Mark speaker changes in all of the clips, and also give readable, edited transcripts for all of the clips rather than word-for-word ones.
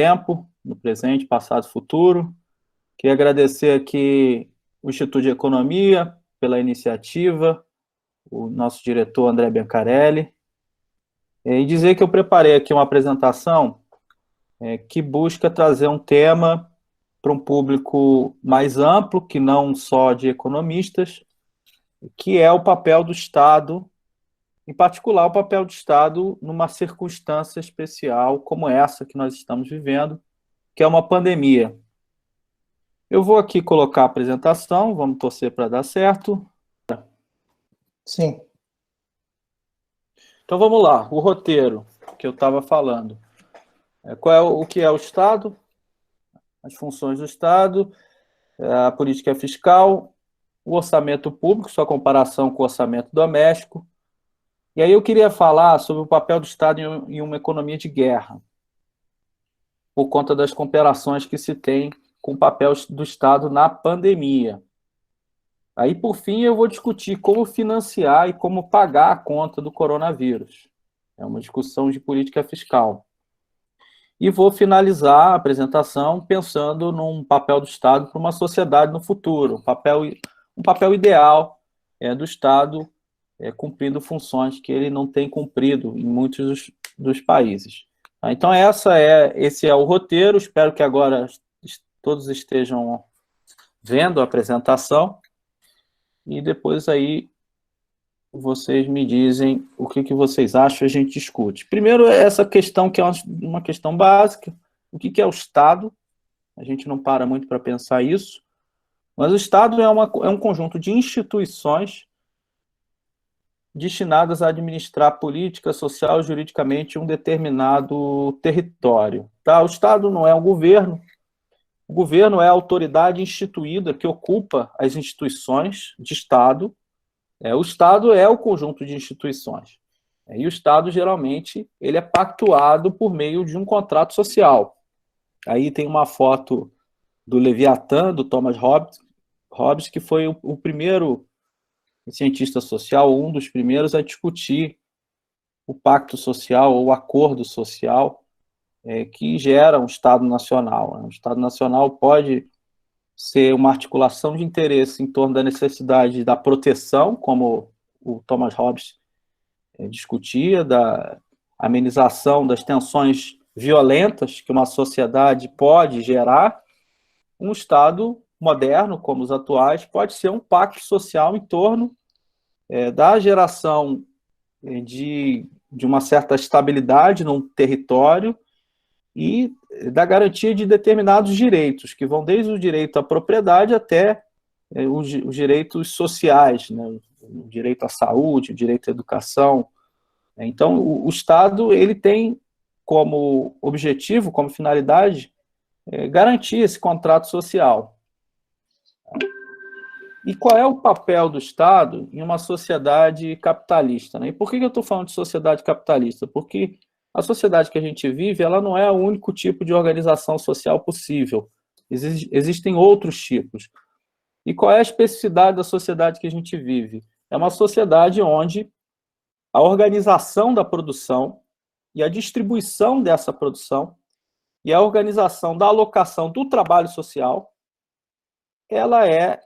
Speaker 1: tempo, no presente, passado e futuro. Queria agradecer aqui o Instituto de Economia pela iniciativa, o nosso diretor André Biancarelli, e dizer que eu preparei aqui uma apresentação que busca trazer um tema para um público mais amplo, que não só de economistas, que é o papel do Estado, em particular o papel do Estado numa circunstância especial como essa que nós estamos vivendo, que é uma pandemia. Eu vou aqui colocar a apresentação, vamos torcer para dar certo.
Speaker 2: Sim.
Speaker 1: Então vamos lá, o roteiro que eu estava falando. Qual é o que é o Estado? As funções do Estado, a política fiscal, o orçamento público, sua comparação com o orçamento doméstico. E aí eu queria falar sobre o papel do Estado em uma economia de guerra, por conta das comparações que se tem com o papel do Estado na pandemia. Aí, por fim, eu vou discutir como financiar e como pagar a conta do coronavírus. É uma discussão de política fiscal. E vou finalizar a apresentação pensando num papel do Estado para uma sociedade no futuro, um papel ideal do Estado cumprindo funções que ele não tem cumprido em muitos dos países. Então, esse é o roteiro. Espero que agora todos estejam vendo a apresentação. E depois aí vocês me dizem o que vocês acham e a gente discute. Primeiro, essa questão que é uma questão básica. O que é o Estado? A gente não para muito para pensar isso. Mas o Estado é um conjunto de instituições destinadas a administrar política, social e juridicamente um determinado território. Tá? O Estado não é o governo é a autoridade instituída que ocupa as instituições de Estado. O Estado é o conjunto de instituições. E o Estado, geralmente, ele é pactuado por meio de um contrato social. Aí tem uma foto do Leviatã, do Thomas Hobbes, que foi o primeiro cientista social, um dos primeiros a discutir o pacto social ou o acordo social que gera um Estado nacional. Um Estado nacional pode ser uma articulação de interesse em torno da necessidade da proteção, como o Thomas Hobbes discutia, da amenização das tensões violentas que uma sociedade pode gerar. Um Estado moderno, como os atuais, pode ser um pacto social em torno da geração de uma certa estabilidade num território e da garantia de determinados direitos, que vão desde o direito à propriedade até os direitos sociais, né? O direito à saúde, o direito à educação. Então, o Estado ele tem como objetivo, como finalidade, garantir esse contrato social. E qual é o papel do Estado em uma sociedade capitalista? Né? E por que eu estou falando de sociedade capitalista? Porque a sociedade que a gente vive, ela não é o único tipo de organização social possível. Existem outros tipos. E qual é a especificidade da sociedade que a gente vive? É uma sociedade onde a organização da produção e a distribuição dessa produção e a organização da alocação do trabalho social, ela é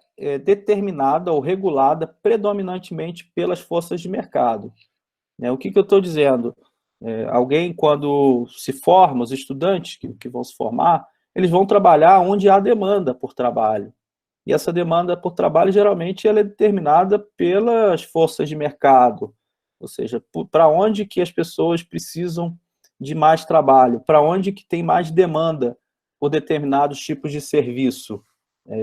Speaker 1: determinada ou regulada predominantemente pelas forças de mercado. O que eu estou dizendo? Alguém, quando se forma, os estudantes que vão se formar, eles vão trabalhar onde há demanda por trabalho. E essa demanda por trabalho, geralmente, ela é determinada pelas forças de mercado, ou seja, para onde que as pessoas precisam de mais trabalho, para onde que tem mais demanda por determinados tipos de serviço.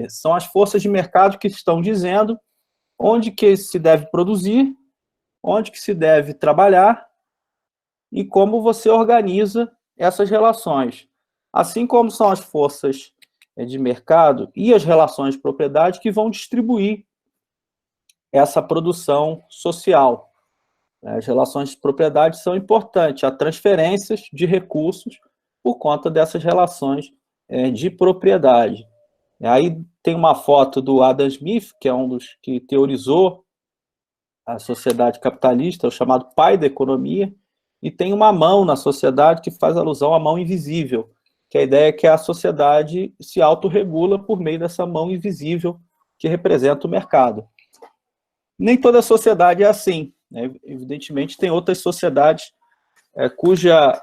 Speaker 1: São as forças de mercado que estão dizendo onde que se deve produzir, onde que se deve trabalhar e como você organiza essas relações. Assim como são as forças de mercado e as relações de propriedade que vão distribuir essa produção social. As relações de propriedade são importantes, há transferências de recursos por conta dessas relações de propriedade. Aí tem uma foto do Adam Smith, que é um dos que teorizou a sociedade capitalista, o chamado pai da economia, e tem uma mão na sociedade que faz alusão à mão invisível, que a ideia é que a sociedade se autorregula por meio dessa mão invisível que representa o mercado. Nem toda sociedade é assim, né? Evidentemente, tem outras sociedades cuja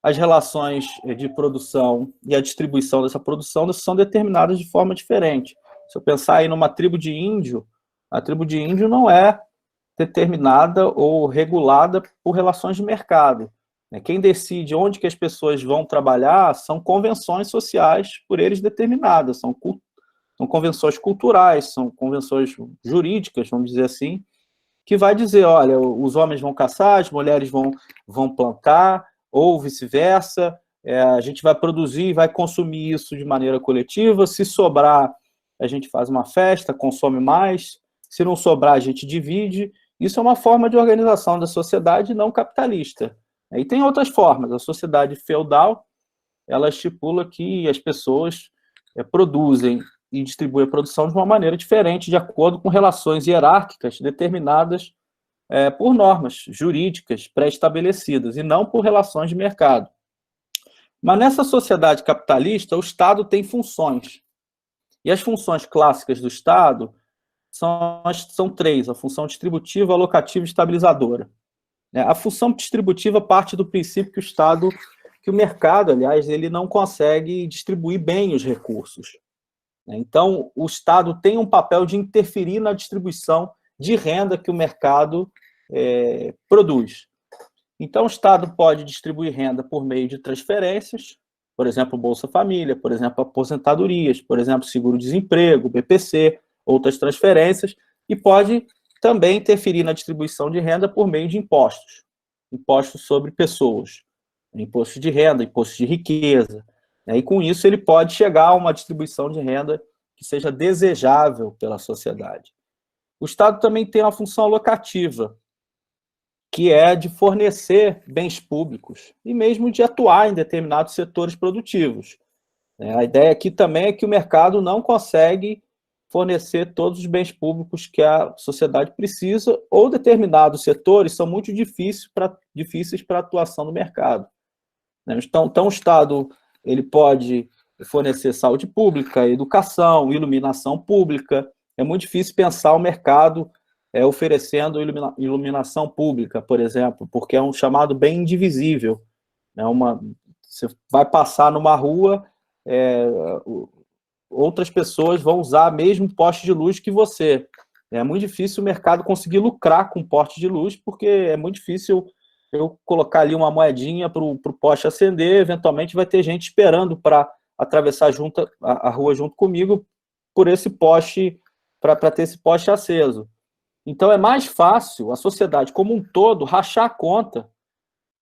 Speaker 1: as relações de produção e a distribuição dessa produção são determinadas de forma diferente. Se eu pensar aí numa tribo de índio, a tribo de índio não é determinada ou regulada por relações de mercado. Quem decide onde que as pessoas vão trabalhar são convenções sociais por eles determinadas, são convenções culturais, são convenções jurídicas, vamos dizer assim, que vai dizer, olha, os homens vão caçar, as mulheres vão plantar, ou vice-versa, a gente vai produzir e vai consumir isso de maneira coletiva, se sobrar, a gente faz uma festa, consome mais, se não sobrar, a gente divide. Isso é uma forma de organização da sociedade não capitalista. E tem outras formas. A sociedade feudal, ela estipula que as pessoas produzem e distribuem a produção de uma maneira diferente, de acordo com relações hierárquicas determinadas por normas jurídicas pré-estabelecidas, e não por relações de mercado. Mas nessa sociedade capitalista, o Estado tem funções. E as funções clássicas do Estado são três: a função distributiva, alocativa e estabilizadora. A função distributiva parte do princípio que o mercado, aliás, ele não consegue distribuir bem os recursos. Então, o Estado tem um papel de interferir na distribuição de renda que o mercado produz. Então, o Estado pode distribuir renda por meio de transferências, por exemplo, Bolsa Família, por exemplo, aposentadorias, por exemplo, seguro-desemprego, BPC, outras transferências, e pode também interferir na distribuição de renda por meio de impostos. Impostos sobre pessoas, imposto de renda, imposto de riqueza. E com isso ele pode chegar a uma distribuição de renda que seja desejável pela sociedade. O Estado também tem uma função alocativa, que é de fornecer bens públicos e mesmo de atuar em determinados setores produtivos. A ideia aqui também é que o mercado não consegue fornecer todos os bens públicos que a sociedade precisa, ou determinados setores são muito difíceis para a atuação do mercado. Então, o Estado ele pode fornecer saúde pública, educação, iluminação pública. É muito difícil pensar o mercado oferecendo iluminação pública, por exemplo, porque é um chamado bem indivisível. Você vai passar numa rua, outras pessoas vão usar o mesmo poste de luz que você. É muito difícil o mercado conseguir lucrar com poste de luz, porque é muito difícil eu colocar ali uma moedinha para o poste acender, eventualmente vai ter gente esperando para atravessar a rua junto comigo por esse poste, para ter esse poste aceso. Então é mais fácil a sociedade como um todo rachar a conta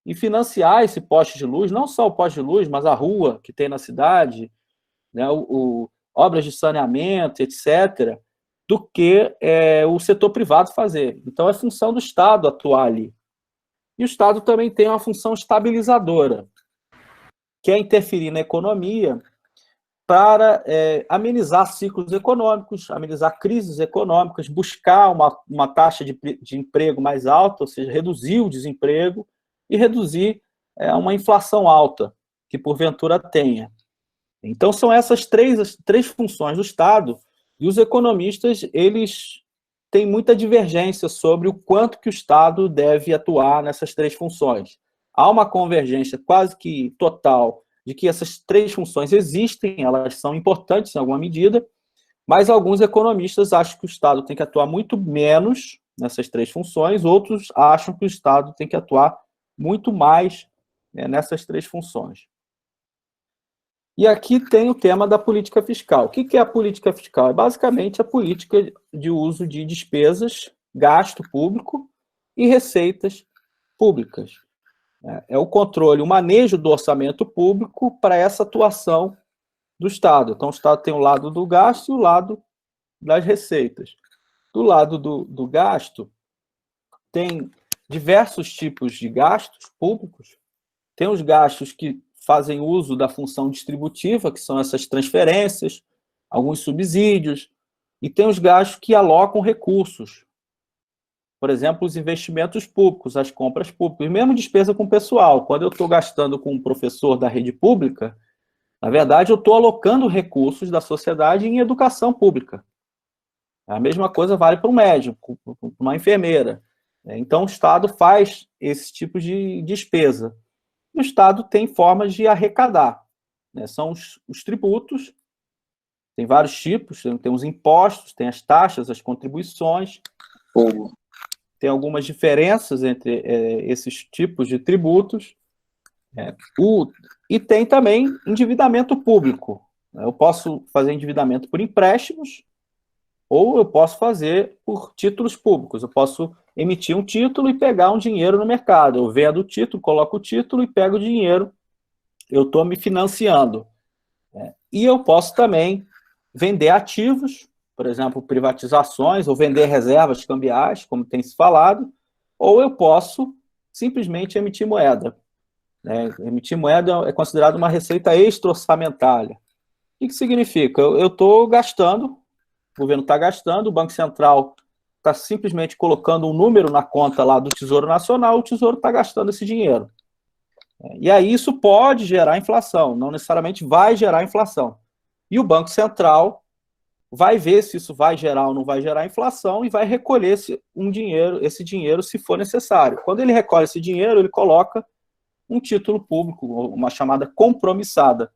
Speaker 1: e financiar esse poste de luz, não só o poste de luz, mas a rua que tem na cidade, né, obras de saneamento, etc., do que o setor privado fazer. Então é função do Estado atuar ali. E o Estado também tem uma função estabilizadora, que é interferir na economia para amenizar ciclos econômicos, amenizar crises econômicas, buscar uma taxa de emprego mais alta, ou seja, reduzir o desemprego e reduzir uma inflação alta, que porventura tenha. Então, são essas três funções do Estado, e os economistas eles têm muita divergência sobre o quanto que o Estado deve atuar nessas três funções. Há uma convergência quase que total de que essas três funções existem, elas são importantes em alguma medida, mas alguns economistas acham que o Estado tem que atuar muito menos nessas três funções, outros acham que o Estado tem que atuar muito mais nessas três funções. E aqui tem o tema da política fiscal. O que é a política fiscal? É basicamente a política de uso de despesas, gasto público e receitas públicas. É o controle, o manejo do orçamento público para essa atuação do Estado. Então, o Estado tem o lado do gasto e o lado das receitas. Do lado do gasto, tem diversos tipos de gastos públicos. Tem os gastos que fazem uso da função distributiva, que são essas transferências, alguns subsídios, e tem os gastos que alocam recursos. por exemplo, os investimentos públicos, as compras públicas, e mesmo despesa com pessoal. Quando eu estou gastando com um professor da rede pública, na verdade, eu estou alocando recursos da sociedade em educação pública. A mesma coisa vale para um médico, para uma enfermeira. Então, o Estado faz esse tipo de despesa. O Estado tem formas de arrecadar. São os tributos, tem vários tipos, tem os impostos, tem as taxas, as contribuições. Tem algumas diferenças entre esses tipos de tributos. E tem também endividamento público. Eu posso fazer endividamento por empréstimos, ou eu posso fazer por títulos públicos. Eu posso emitir um título e pegar um dinheiro no mercado. Eu vendo o título, coloco o título e pego o dinheiro. Eu estou me financiando. E eu posso também vender ativos, por exemplo, privatizações, ou vender reservas cambiais, como tem se falado, ou eu posso simplesmente emitir moeda. Emitir moeda é considerado uma receita extra-orçamentária. O que significa? Eu estou gastando, o governo está gastando, o Banco Central está simplesmente colocando um número na conta lá do Tesouro Nacional, o Tesouro está gastando esse dinheiro. E aí isso pode gerar inflação, não necessariamente vai gerar inflação. E o Banco Central vai ver se isso vai gerar ou não vai gerar inflação e vai recolher esse dinheiro se for necessário. Quando ele recolhe esse dinheiro, ele coloca um título público, uma chamada compromissada,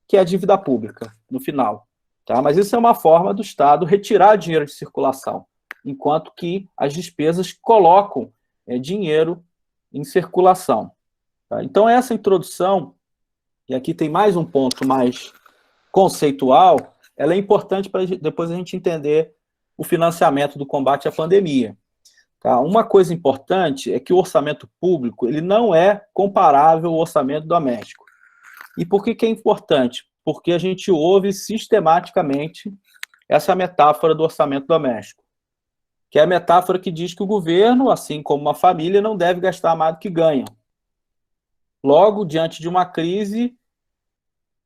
Speaker 1: que é a dívida pública, no final. Tá? Mas isso é uma forma do Estado retirar dinheiro de circulação, enquanto que as despesas colocam dinheiro em circulação. Tá? Então, essa introdução, e aqui tem mais um ponto mais conceitual, ela é importante para depois a gente entender o financiamento do combate à pandemia. Tá? Uma coisa importante é que o orçamento público ele não é comparável ao orçamento doméstico. E por que é importante? Porque a gente ouve sistematicamente essa metáfora do orçamento doméstico, que é a metáfora que diz que o governo, assim como uma família, não deve gastar mais do que ganha. Logo, diante de uma crise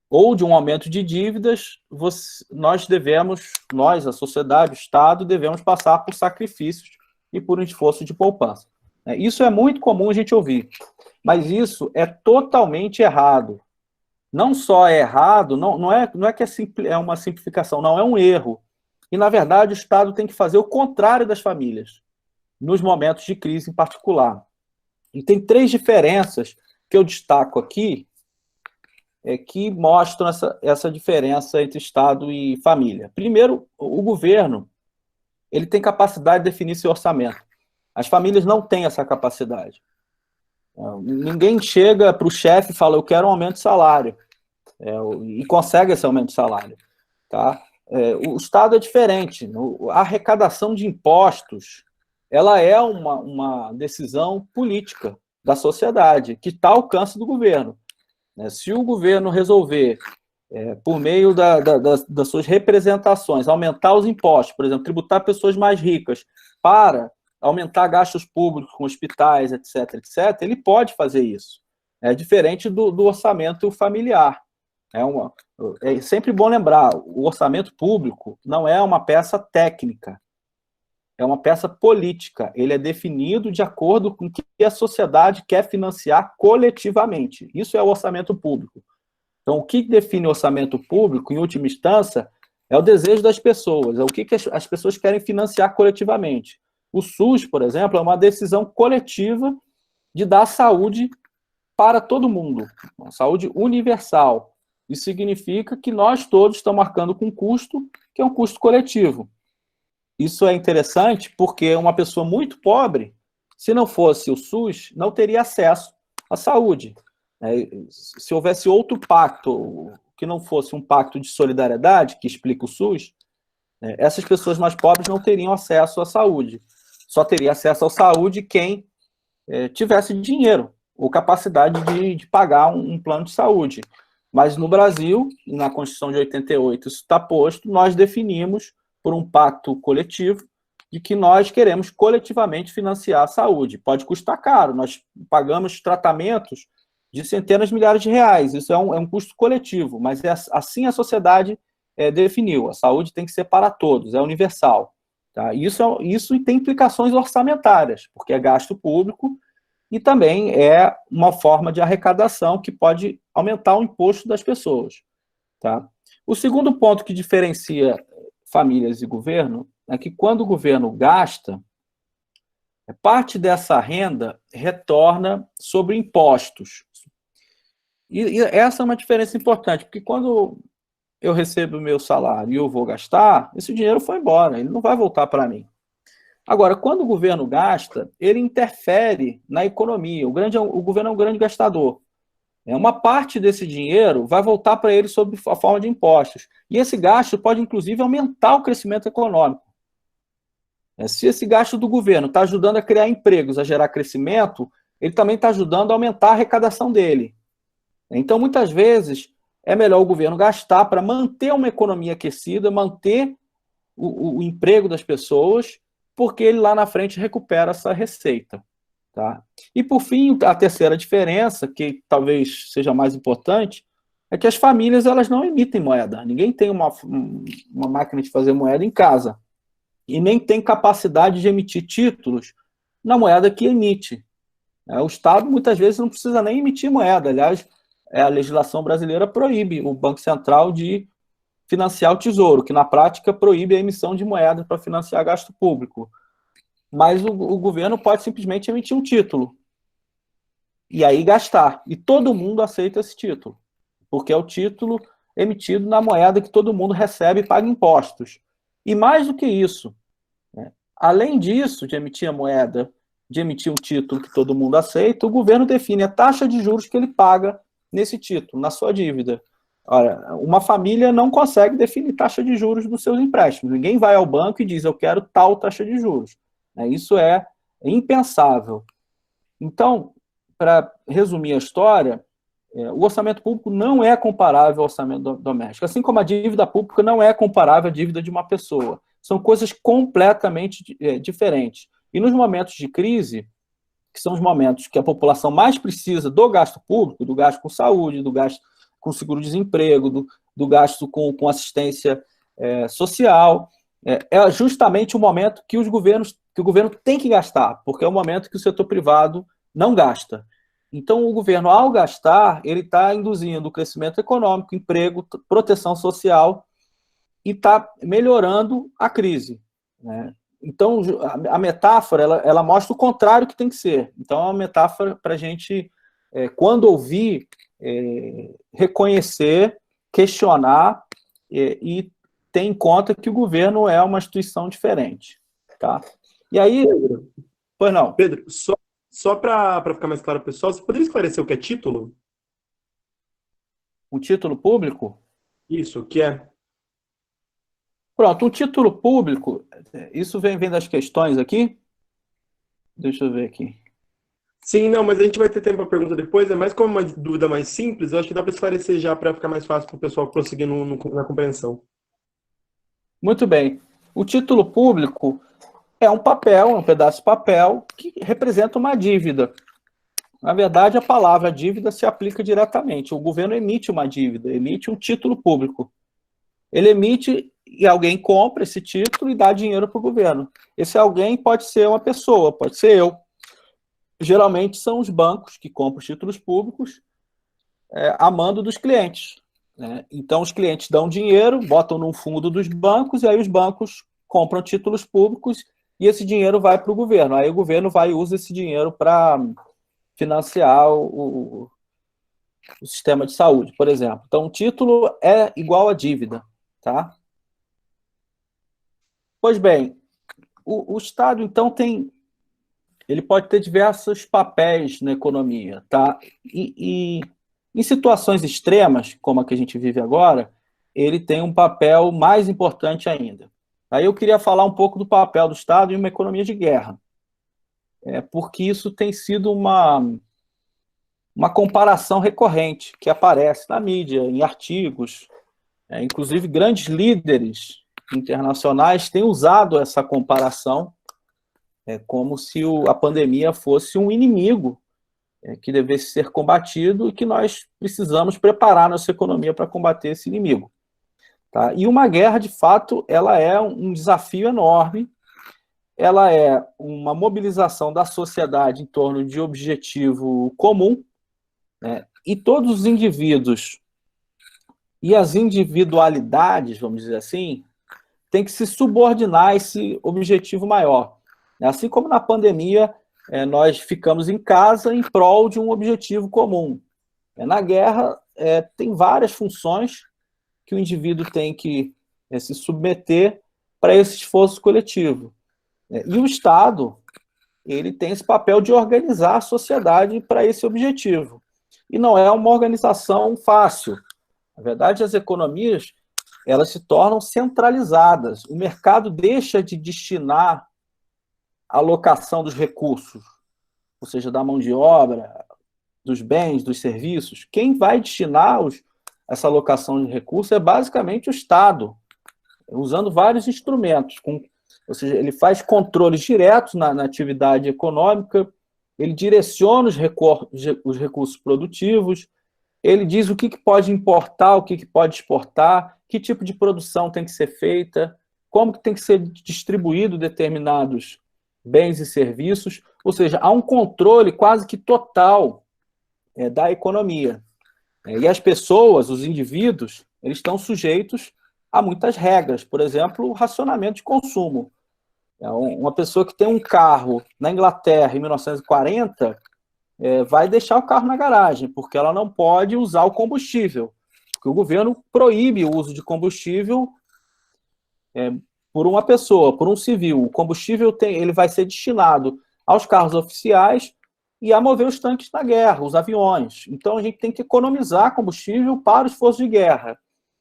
Speaker 1: ou de um aumento de dívidas, nós, a sociedade, o Estado, devemos passar por sacrifícios e por um esforço de poupança. Isso é muito comum a gente ouvir, mas isso é totalmente errado. Não só é errado, não é que é uma simplificação, não, é um erro. E, na verdade, o Estado tem que fazer o contrário das famílias, nos momentos de crise em particular. E tem 3 diferenças que eu destaco aqui, que mostram essa diferença entre Estado e família. Primeiro, o governo ele tem capacidade de definir seu orçamento. As famílias não têm essa capacidade. Ninguém chega para o chefe e fala, eu quero um aumento de salário, e consegue esse aumento de salário. Tá? O Estado é diferente. A arrecadação de impostos ela é uma decisão política da sociedade, que está ao alcance do governo. Se o governo resolver, por meio das suas representações, aumentar os impostos, por exemplo, tributar pessoas mais ricas para aumentar gastos públicos com hospitais, etc., ele pode fazer isso. É diferente do orçamento familiar. É sempre bom lembrar, o orçamento público não é uma peça técnica, é uma peça política. Ele é definido de acordo com o que a sociedade quer financiar coletivamente. Isso é o orçamento público. Então, o que define o orçamento público, em última instância, é o desejo das pessoas, é o que as pessoas querem financiar coletivamente. O SUS, por exemplo, é uma decisão coletiva de dar saúde para todo mundo, uma saúde universal. Isso significa que nós todos estamos marcando com um custo, que é um custo coletivo. Isso é interessante porque uma pessoa muito pobre, se não fosse o SUS, não teria acesso à saúde. Se houvesse outro pacto, que não fosse um pacto de solidariedade, que explica o SUS, essas pessoas mais pobres não teriam acesso à saúde. Só teria acesso à saúde quem tivesse dinheiro ou capacidade de pagar um plano de saúde. Mas no Brasil, na Constituição de 88, isso está posto, nós definimos por um pacto coletivo de que nós queremos coletivamente financiar a saúde. Pode custar caro, nós pagamos tratamentos de centenas de milhares de reais, isso é um custo coletivo, mas assim a sociedade definiu, a saúde tem que ser para todos, é universal. Tá? Isso tem implicações orçamentárias, porque é gasto público e também é uma forma de arrecadação que pode aumentar o imposto das pessoas. Tá? O segundo ponto que diferencia famílias e governo é que quando o governo gasta, parte dessa renda retorna sobre impostos. E essa é uma diferença importante, porque quando eu recebo o meu salário e eu vou gastar, esse dinheiro foi embora, ele não vai voltar para mim. Agora, quando o governo gasta, ele interfere na economia. O governo é um grande gastador. Uma parte desse dinheiro vai voltar para ele sob a forma de impostos. E esse gasto pode, inclusive, aumentar o crescimento econômico. Se esse gasto do governo está ajudando a criar empregos, a gerar crescimento, ele também está ajudando a aumentar a arrecadação dele. Então, muitas vezes, é melhor o governo gastar para manter uma economia aquecida, manter o emprego das pessoas, porque ele lá na frente recupera essa receita. Tá? E, por fim, a terceira diferença, que talvez seja mais importante, é que as famílias elas não emitem moeda. Ninguém tem uma máquina de fazer moeda em casa. E nem tem capacidade de emitir títulos na moeda que emite. O Estado, muitas vezes, não precisa nem emitir moeda. Aliás, a legislação brasileira proíbe o Banco Central de financiar o Tesouro, que, na prática, proíbe a emissão de moeda para financiar gasto público. Mas o governo pode simplesmente emitir um título e aí gastar. E todo mundo aceita esse título, porque é o título emitido na moeda que todo mundo recebe e paga impostos. E mais do que isso, além disso, de emitir a moeda, de emitir um título que todo mundo aceita, o governo define a taxa de juros que ele paga nesse título, na sua dívida. Olha, uma família não consegue definir taxa de juros dos seus empréstimos. Ninguém vai ao banco e diz, eu quero tal taxa de juros. Isso é impensável. Então, para resumir a história, o orçamento público não é comparável ao orçamento doméstico, assim como a dívida pública não é comparável à dívida de uma pessoa. São coisas completamente diferentes. E nos momentos de crise, que são os momentos que a população mais precisa do gasto público, do gasto com saúde, do gasto com seguro-desemprego, do gasto com assistência social, é justamente o momento que o governo tem que gastar, porque é o momento que o setor privado não gasta. Então, o governo, ao gastar, ele está induzindo o crescimento econômico, emprego, proteção social e está melhorando a crise. Né? Então, a metáfora, ela mostra o contrário que tem que ser. Então, é uma metáfora para a gente, quando ouvir, reconhecer, questionar e ter em conta que o governo é uma instituição diferente. Tá? E aí... Pois não.
Speaker 3: Pedro, só para ficar mais claro, pessoal, você poderia esclarecer o que é título?
Speaker 1: Um título público?
Speaker 3: Isso, o que é?
Speaker 1: Pronto, um título público, isso vem das questões aqui? Deixa eu ver aqui.
Speaker 3: Sim, não, mas a gente vai ter tempo para pergunta depois, é mais como uma dúvida mais simples, eu acho que dá para esclarecer já para ficar mais fácil para o pessoal prosseguir na compreensão.
Speaker 1: Muito bem. O título público é um papel, um pedaço de papel que representa uma dívida. Na verdade, a palavra dívida se aplica diretamente. O governo emite uma dívida, emite um título público. Ele emite e alguém compra esse título e dá dinheiro para o governo. Esse alguém pode ser uma pessoa, pode ser eu. Geralmente são os bancos que compram os títulos públicos a mando dos clientes. Né? Então, os clientes dão dinheiro, botam num fundo dos bancos, e aí os bancos compram títulos públicos e esse dinheiro vai para o governo. Aí o governo vai e usa esse dinheiro para financiar o sistema de saúde, por exemplo. Então, o título é igual a dívida. Tá? Pois bem, o Estado, então, ele pode ter diversos papéis na economia. Tá? E em situações extremas, como a que a gente vive agora, ele tem um papel mais importante ainda. Aí eu queria falar um pouco do papel do Estado em uma economia de guerra, porque isso tem sido uma comparação recorrente que aparece na mídia, em artigos, inclusive grandes líderes internacionais têm usado essa comparação como se a pandemia fosse um inimigo que devesse ser combatido e que nós precisamos preparar nossa economia para combater esse inimigo. Tá? E uma guerra, de fato, ela é um desafio enorme ela é uma mobilização da sociedade em torno de objetivo comum, né? E todos os indivíduos e as individualidades, vamos dizer assim, têm que se subordinar a esse objetivo maior. Assim como na pandemia, nós ficamos em casa em prol de um objetivo comum. Na guerra, tem várias funções que o indivíduo tem que se submeter para esse esforço coletivo. E o Estado, ele tem esse papel de organizar a sociedade para esse objetivo. E não é uma organização fácil. Na verdade, as economias, elas se tornam centralizadas. O mercado deixa de destinar a alocação dos recursos, ou seja, da mão de obra, dos bens, dos serviços. Quem vai destinar essa alocação de recursos é basicamente o Estado, usando vários instrumentos. Ou seja, ele faz controles diretos na atividade econômica, ele direciona os recursos produtivos, ele diz o que pode importar, o que pode exportar, que tipo de produção tem que ser feita, como que tem que ser distribuído determinados bens e serviços. Ou seja, há um controle quase que total da economia. E as pessoas, os indivíduos, eles estão sujeitos a muitas regras. Por exemplo, o racionamento de consumo. Uma pessoa que tem um carro na Inglaterra em 1940 vai deixar o carro na garagem, porque ela não pode usar o combustível, porque o governo proíbe o uso de combustível por uma pessoa, por um civil. O combustível ele vai ser destinado aos carros oficiais e a mover os tanques na guerra, os aviões. Então, a gente tem que economizar combustível para o esforço de guerra.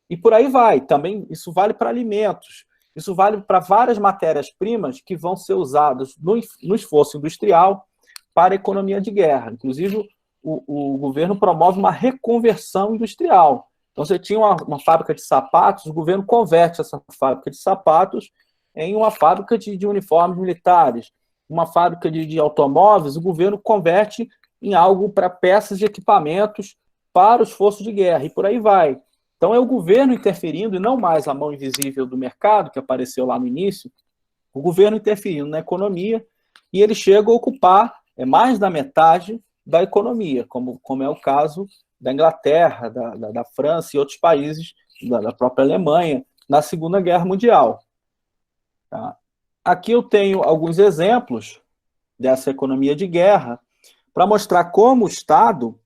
Speaker 1: E por aí vai. Também isso vale para alimentos. Isso vale para várias matérias-primas que vão ser usadas no esforço industrial para a economia de guerra. Inclusive, o governo promove uma reconversão industrial. Então, você tinha uma fábrica de sapatos, o governo converte essa fábrica de sapatos em uma fábrica de uniformes militares. Uma fábrica de automóveis, o governo converte em algo para peças de equipamentos para o esforço de guerra, e por aí vai. Então, é o governo interferindo, e não mais a mão invisível do mercado, que apareceu lá no início, o governo interferindo na economia, e ele chega a ocupar mais da metade da economia, como é o caso da Inglaterra, da França e outros países, da própria Alemanha, na Segunda Guerra Mundial. Tá? Aqui eu tenho alguns exemplos dessa economia de guerra para mostrar como o Estado,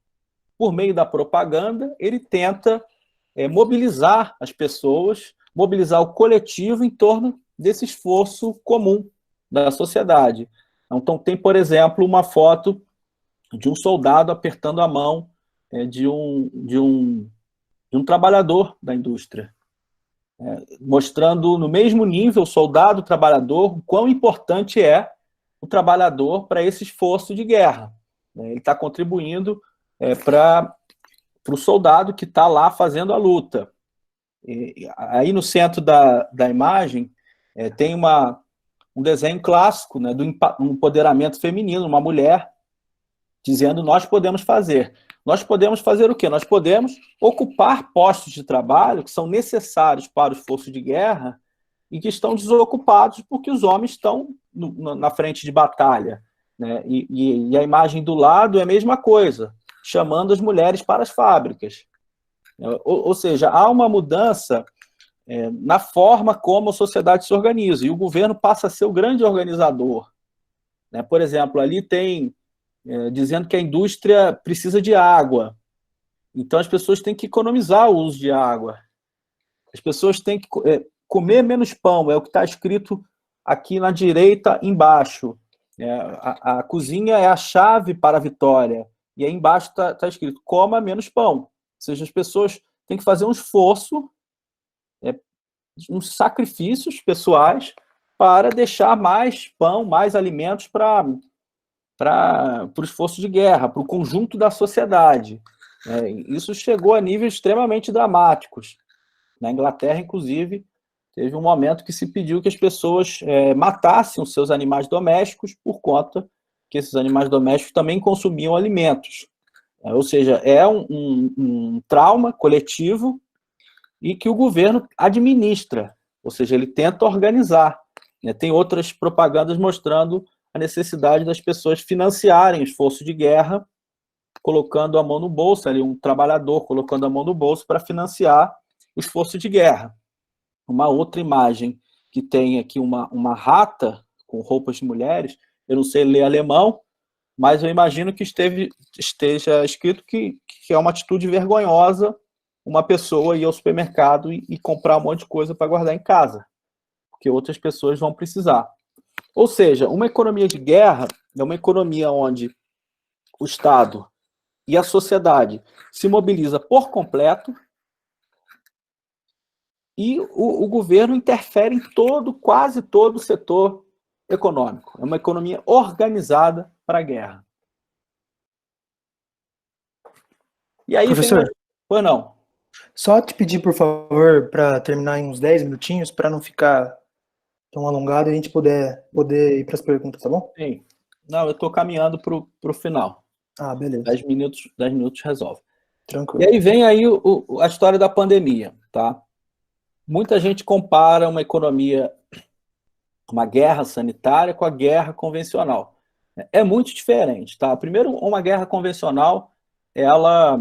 Speaker 1: por meio da propaganda, ele tenta mobilizar as pessoas, mobilizar o coletivo em torno desse esforço comum da sociedade. Então, tem, por exemplo, uma foto de um soldado apertando a mão de um trabalhador da indústria, mostrando no mesmo nível, soldado-trabalhador, o quão importante é o trabalhador para esse esforço de guerra. Ele está contribuindo para o soldado que está lá fazendo a luta. Aí no centro da imagem tem um desenho clássico, né, do empoderamento feminino, uma mulher dizendo: nós podemos fazer. Nós podemos fazer o quê? Nós podemos ocupar postos de trabalho que são necessários para o esforço de guerra e que estão desocupados porque os homens estão na frente de batalha. Né? E a imagem do lado é a mesma coisa, chamando as mulheres para as fábricas. Ou seja, há uma mudança na forma como a sociedade se organiza, e o governo passa a ser o grande organizador. Né? Por exemplo, ali tem dizendo que a indústria precisa de água. Então, as pessoas têm que economizar o uso de água. As pessoas têm que comer menos pão, é o que está escrito aqui na direita, embaixo. A cozinha é a chave para a vitória. E aí embaixo está escrito: coma menos pão. Ou seja, as pessoas têm que fazer um esforço, uns sacrifícios pessoais para deixar mais pão, mais alimentos para o esforço de guerra, para o conjunto da sociedade. Isso chegou a níveis extremamente dramáticos. Na Inglaterra, inclusive, teve um momento que se pediu que as pessoas matassem os seus animais domésticos por conta que esses animais domésticos também consumiam alimentos. Ou seja, é um trauma coletivo e que o governo administra, ou seja, ele tenta organizar. Tem outras propagandas mostrando a necessidade das pessoas financiarem o esforço de guerra, colocando a mão no bolso, ali um trabalhador colocando a mão no bolso para financiar o esforço de guerra. Uma outra imagem que tem aqui uma rata com roupas de mulheres, eu não sei ler alemão, mas eu imagino que esteja escrito que é uma atitude vergonhosa uma pessoa ir ao supermercado e comprar um monte de coisa para guardar em casa, porque outras pessoas vão precisar. Ou seja, uma economia de guerra é uma economia onde o Estado e a sociedade se mobiliza por completo e o governo interfere em quase todo o setor econômico. É uma economia organizada para a guerra. E aí,
Speaker 2: professor,
Speaker 1: pois não.
Speaker 2: Só te pedir, por favor, para terminar em uns 10 minutinhos, para não ficar tão alongado e a gente poder ir para as perguntas, tá bom?
Speaker 1: Sim. Não, eu estou caminhando para o final.
Speaker 2: Ah, beleza.
Speaker 1: 10 minutos resolve.
Speaker 2: Tranquilo.
Speaker 1: E aí vem aí a história da pandemia, tá? Muita gente compara uma economia, uma guerra sanitária com a guerra convencional. É muito diferente, tá? Primeiro, uma guerra convencional, ela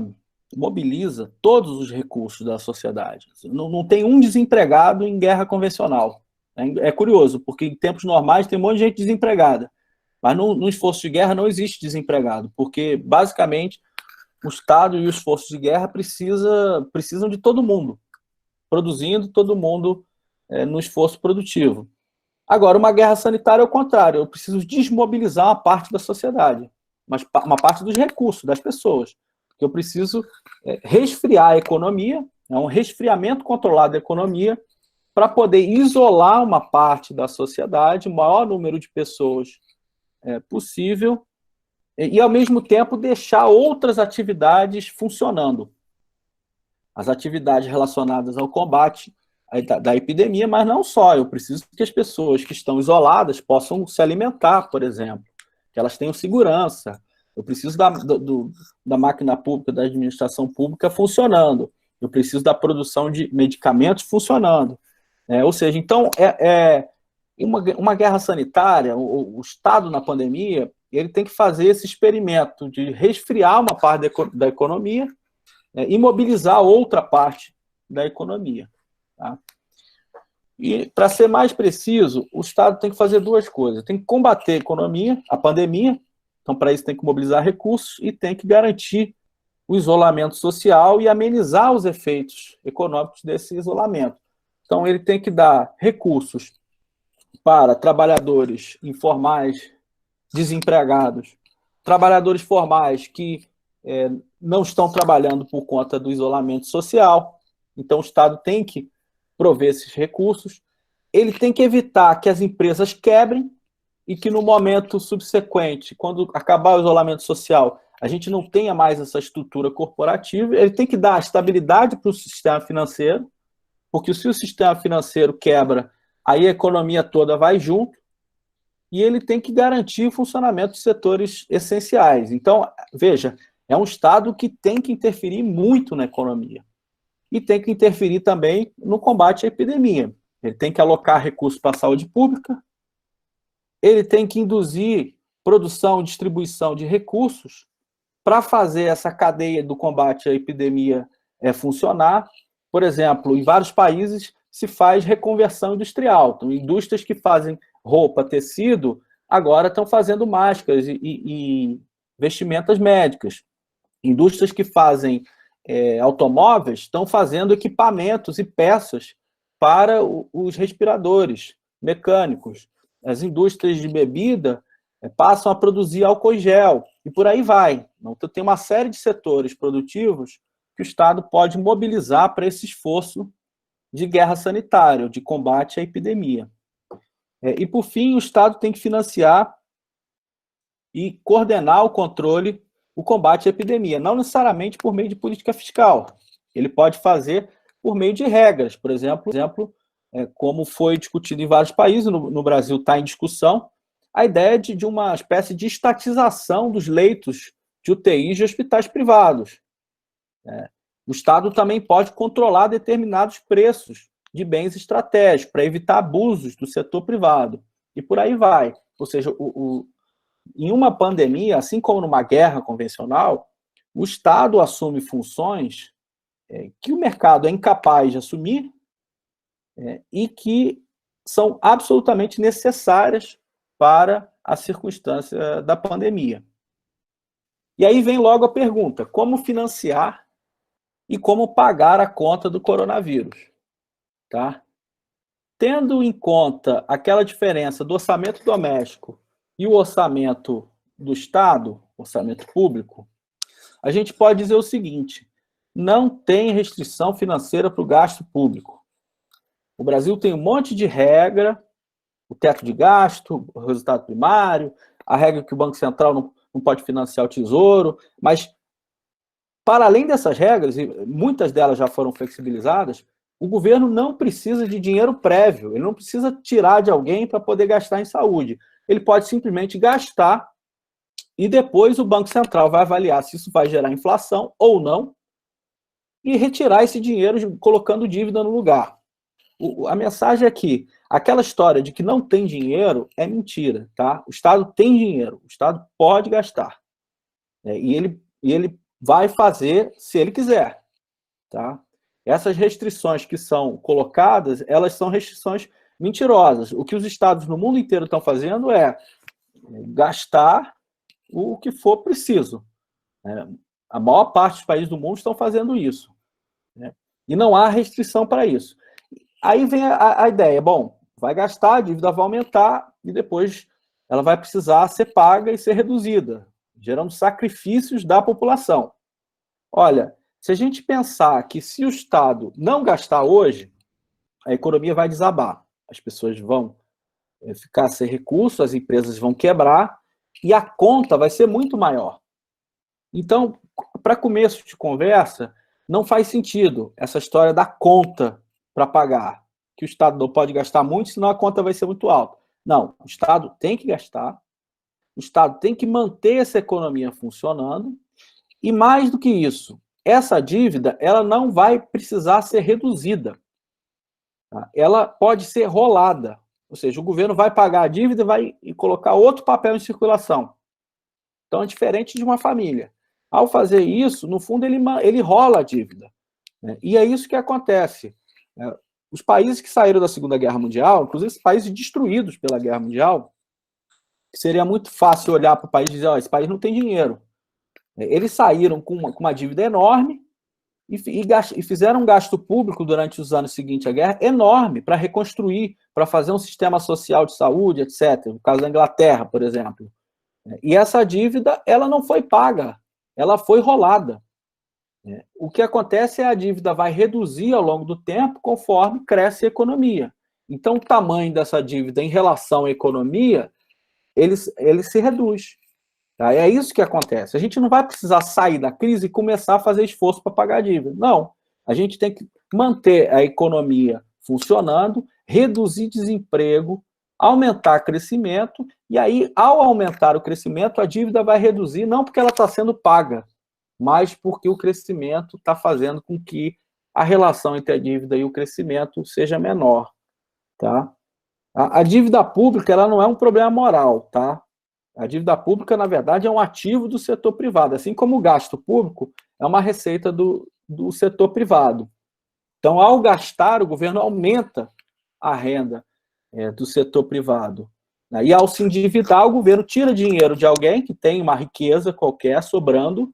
Speaker 1: mobiliza todos os recursos da sociedade. Não tem um desempregado em guerra convencional. É curioso, porque em tempos normais tem um monte de gente desempregada. Mas no esforço de guerra não existe desempregado, porque, basicamente, o Estado e os esforços de guerra precisam de todo mundo, produzindo todo mundo no esforço produtivo. Agora, uma guerra sanitária é o contrário, eu preciso desmobilizar uma parte da sociedade, mas uma parte dos recursos, das pessoas. Eu preciso resfriar a economia, um resfriamento controlado da economia, para poder isolar uma parte da sociedade, o maior número de pessoas possível, e, ao mesmo tempo, deixar outras atividades funcionando. As atividades relacionadas ao combate da epidemia, mas não só. Eu preciso que as pessoas que estão isoladas possam se alimentar, por exemplo, que elas tenham segurança. Eu preciso da máquina pública, da administração pública funcionando. Eu preciso da produção de medicamentos funcionando. Ou seja, então, uma guerra sanitária, o Estado na pandemia, ele tem que fazer esse experimento de resfriar uma parte da economia e mobilizar outra parte da economia. Tá? E, para ser mais preciso, o Estado tem que fazer duas coisas. Tem que combater a pandemia, então, para isso, tem que mobilizar recursos e tem que garantir o isolamento social e amenizar os efeitos econômicos desse isolamento. Então, ele tem que dar recursos para trabalhadores informais, desempregados, trabalhadores formais que não estão trabalhando por conta do isolamento social. Então, o Estado tem que prover esses recursos. Ele tem que evitar que as empresas quebrem e que, no momento subsequente, quando acabar o isolamento social, a gente não tenha mais essa estrutura corporativa. Ele tem que dar estabilidade para o sistema financeiro, porque se o sistema financeiro quebra, aí a economia toda vai junto, e ele tem que garantir o funcionamento de setores essenciais. Então, veja, é um Estado que tem que interferir muito na economia. E tem que interferir também no combate à epidemia. Ele tem que alocar recursos para a saúde pública, ele tem que induzir produção e distribuição de recursos para fazer essa cadeia do combate à epidemia funcionar. Por exemplo, em vários países se faz reconversão industrial. Então, indústrias que fazem roupa, tecido, agora estão fazendo máscaras e vestimentas médicas. Indústrias que fazem automóveis estão fazendo equipamentos e peças para os respiradores mecânicos. As indústrias de bebida passam a produzir álcool gel, e por aí vai. Então, tem uma série de setores produtivos que o Estado pode mobilizar para esse esforço de guerra sanitária, de combate à epidemia. E, por fim, o Estado tem que financiar e coordenar o combate à epidemia, não necessariamente por meio de política fiscal. Ele pode fazer por meio de regras, por exemplo, como foi discutido em vários países, no Brasil está em discussão, a ideia de uma espécie de estatização dos leitos de UTIs de hospitais privados. O Estado também pode controlar determinados preços de bens estratégicos, para evitar abusos do setor privado. E por aí vai. Ou seja, em uma pandemia, assim como numa guerra convencional, o Estado assume funções que o mercado é incapaz de assumir e que são absolutamente necessárias para a circunstância da pandemia. E aí vem logo a pergunta: como financiar e como pagar a conta do coronavírus? Tá? Tendo em conta aquela diferença do orçamento doméstico e o orçamento do Estado, orçamento público, a gente pode dizer o seguinte: não tem restrição financeira para o gasto público. O Brasil tem um monte de regra, o teto de gasto, o resultado primário, a regra que o Banco Central não pode financiar o Tesouro, mas, para além dessas regras, e muitas delas já foram flexibilizadas, o governo não precisa de dinheiro prévio, ele não precisa tirar de alguém para poder gastar em saúde. Ele pode simplesmente gastar e depois o Banco Central vai avaliar se isso vai gerar inflação ou não e retirar esse dinheiro colocando dívida no lugar. A mensagem é que aquela história de que não tem dinheiro é mentira, tá? O Estado tem dinheiro, o Estado pode gastar. E ele vai fazer se ele quiser, tá? Essas restrições que são colocadas, elas são restrições mentirosas. O que os estados no mundo inteiro estão fazendo é gastar o que for preciso. A maior parte dos países do mundo estão fazendo isso. E não há restrição para isso. Aí vem a ideia, bom, vai gastar, a dívida vai aumentar e depois ela vai precisar ser paga e ser reduzida, gerando sacrifícios da população. Olha, se a gente pensar que se o Estado não gastar hoje, a economia vai desabar. As pessoas vão ficar sem recursos, as empresas vão quebrar e a conta vai ser muito maior. Então, para começo de conversa, não faz sentido essa história da conta para pagar, que o Estado não pode gastar muito, senão a conta vai ser muito alta. Não, o Estado tem que gastar, o Estado tem que manter essa economia funcionando, e mais do que isso, essa dívida ela não vai precisar ser reduzida. Tá? Ela pode ser rolada, ou seja, o governo vai pagar a dívida e vai colocar outro papel em circulação. Então, é diferente de uma família. Ao fazer isso, no fundo, ele rola a dívida. E é isso que acontece. Os países que saíram da Segunda Guerra Mundial, inclusive os países destruídos pela Guerra Mundial, seria muito fácil olhar para o país e dizer, esse país não tem dinheiro. Eles saíram com uma dívida enorme e fizeram um gasto público durante os anos seguintes à guerra enorme para reconstruir, para fazer um sistema social de saúde, etc. No caso da Inglaterra, por exemplo. E essa dívida, ela não foi paga, ela foi rolada. O que acontece é a dívida vai reduzir ao longo do tempo conforme cresce a economia. Então, o tamanho dessa dívida em relação à economia, ele se reduz. Tá? É isso que acontece. A gente não vai precisar sair da crise e começar a fazer esforço para pagar a dívida. Não. A gente tem que manter a economia funcionando, reduzir desemprego, aumentar crescimento, e aí, ao aumentar o crescimento, a dívida vai reduzir, não porque ela está sendo paga, mas porque o crescimento está fazendo com que a relação entre a dívida e o crescimento seja menor. Tá? A dívida pública ela não é um problema moral, tá? A dívida pública, na verdade, é um ativo do setor privado, assim como o gasto público é uma receita do setor privado. Então, ao gastar, o governo aumenta a renda do setor privado. E ao se endividar, o governo tira dinheiro de alguém que tem uma riqueza qualquer sobrando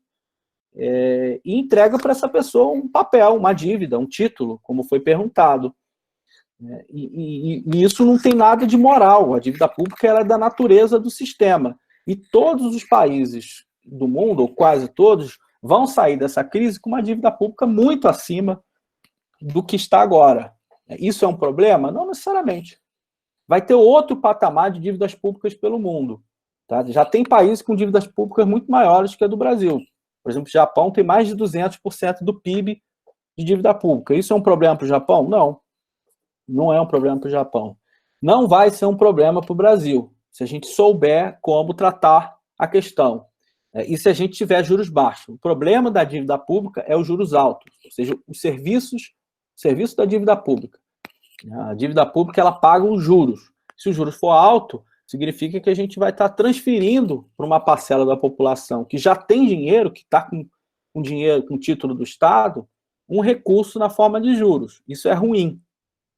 Speaker 1: e entrega para essa pessoa um papel, uma dívida, um título, como foi perguntado. E isso não tem nada de moral. A dívida pública ela é da natureza do sistema. E todos os países do mundo, ou quase todos, vão sair dessa crise com uma dívida pública muito acima do que está agora. Isso é um problema? Não necessariamente. Vai ter outro patamar de dívidas públicas pelo mundo. Tá? Já tem países com dívidas públicas muito maiores que a do Brasil. Por exemplo, o Japão tem mais de 200% do PIB de dívida pública. Isso é um problema para o Japão? Não. Não é um problema para o Japão. Não vai ser um problema para o Brasil, se a gente souber como tratar a questão. E se a gente tiver juros baixos. O problema da dívida pública é os juros altos, ou seja, o serviço da dívida pública. A dívida pública, ela paga os juros. Se os juros for alto, significa que a gente vai estar transferindo para uma parcela da população que já tem dinheiro, que está com dinheiro, com título do Estado, um recurso na forma de juros. Isso é ruim,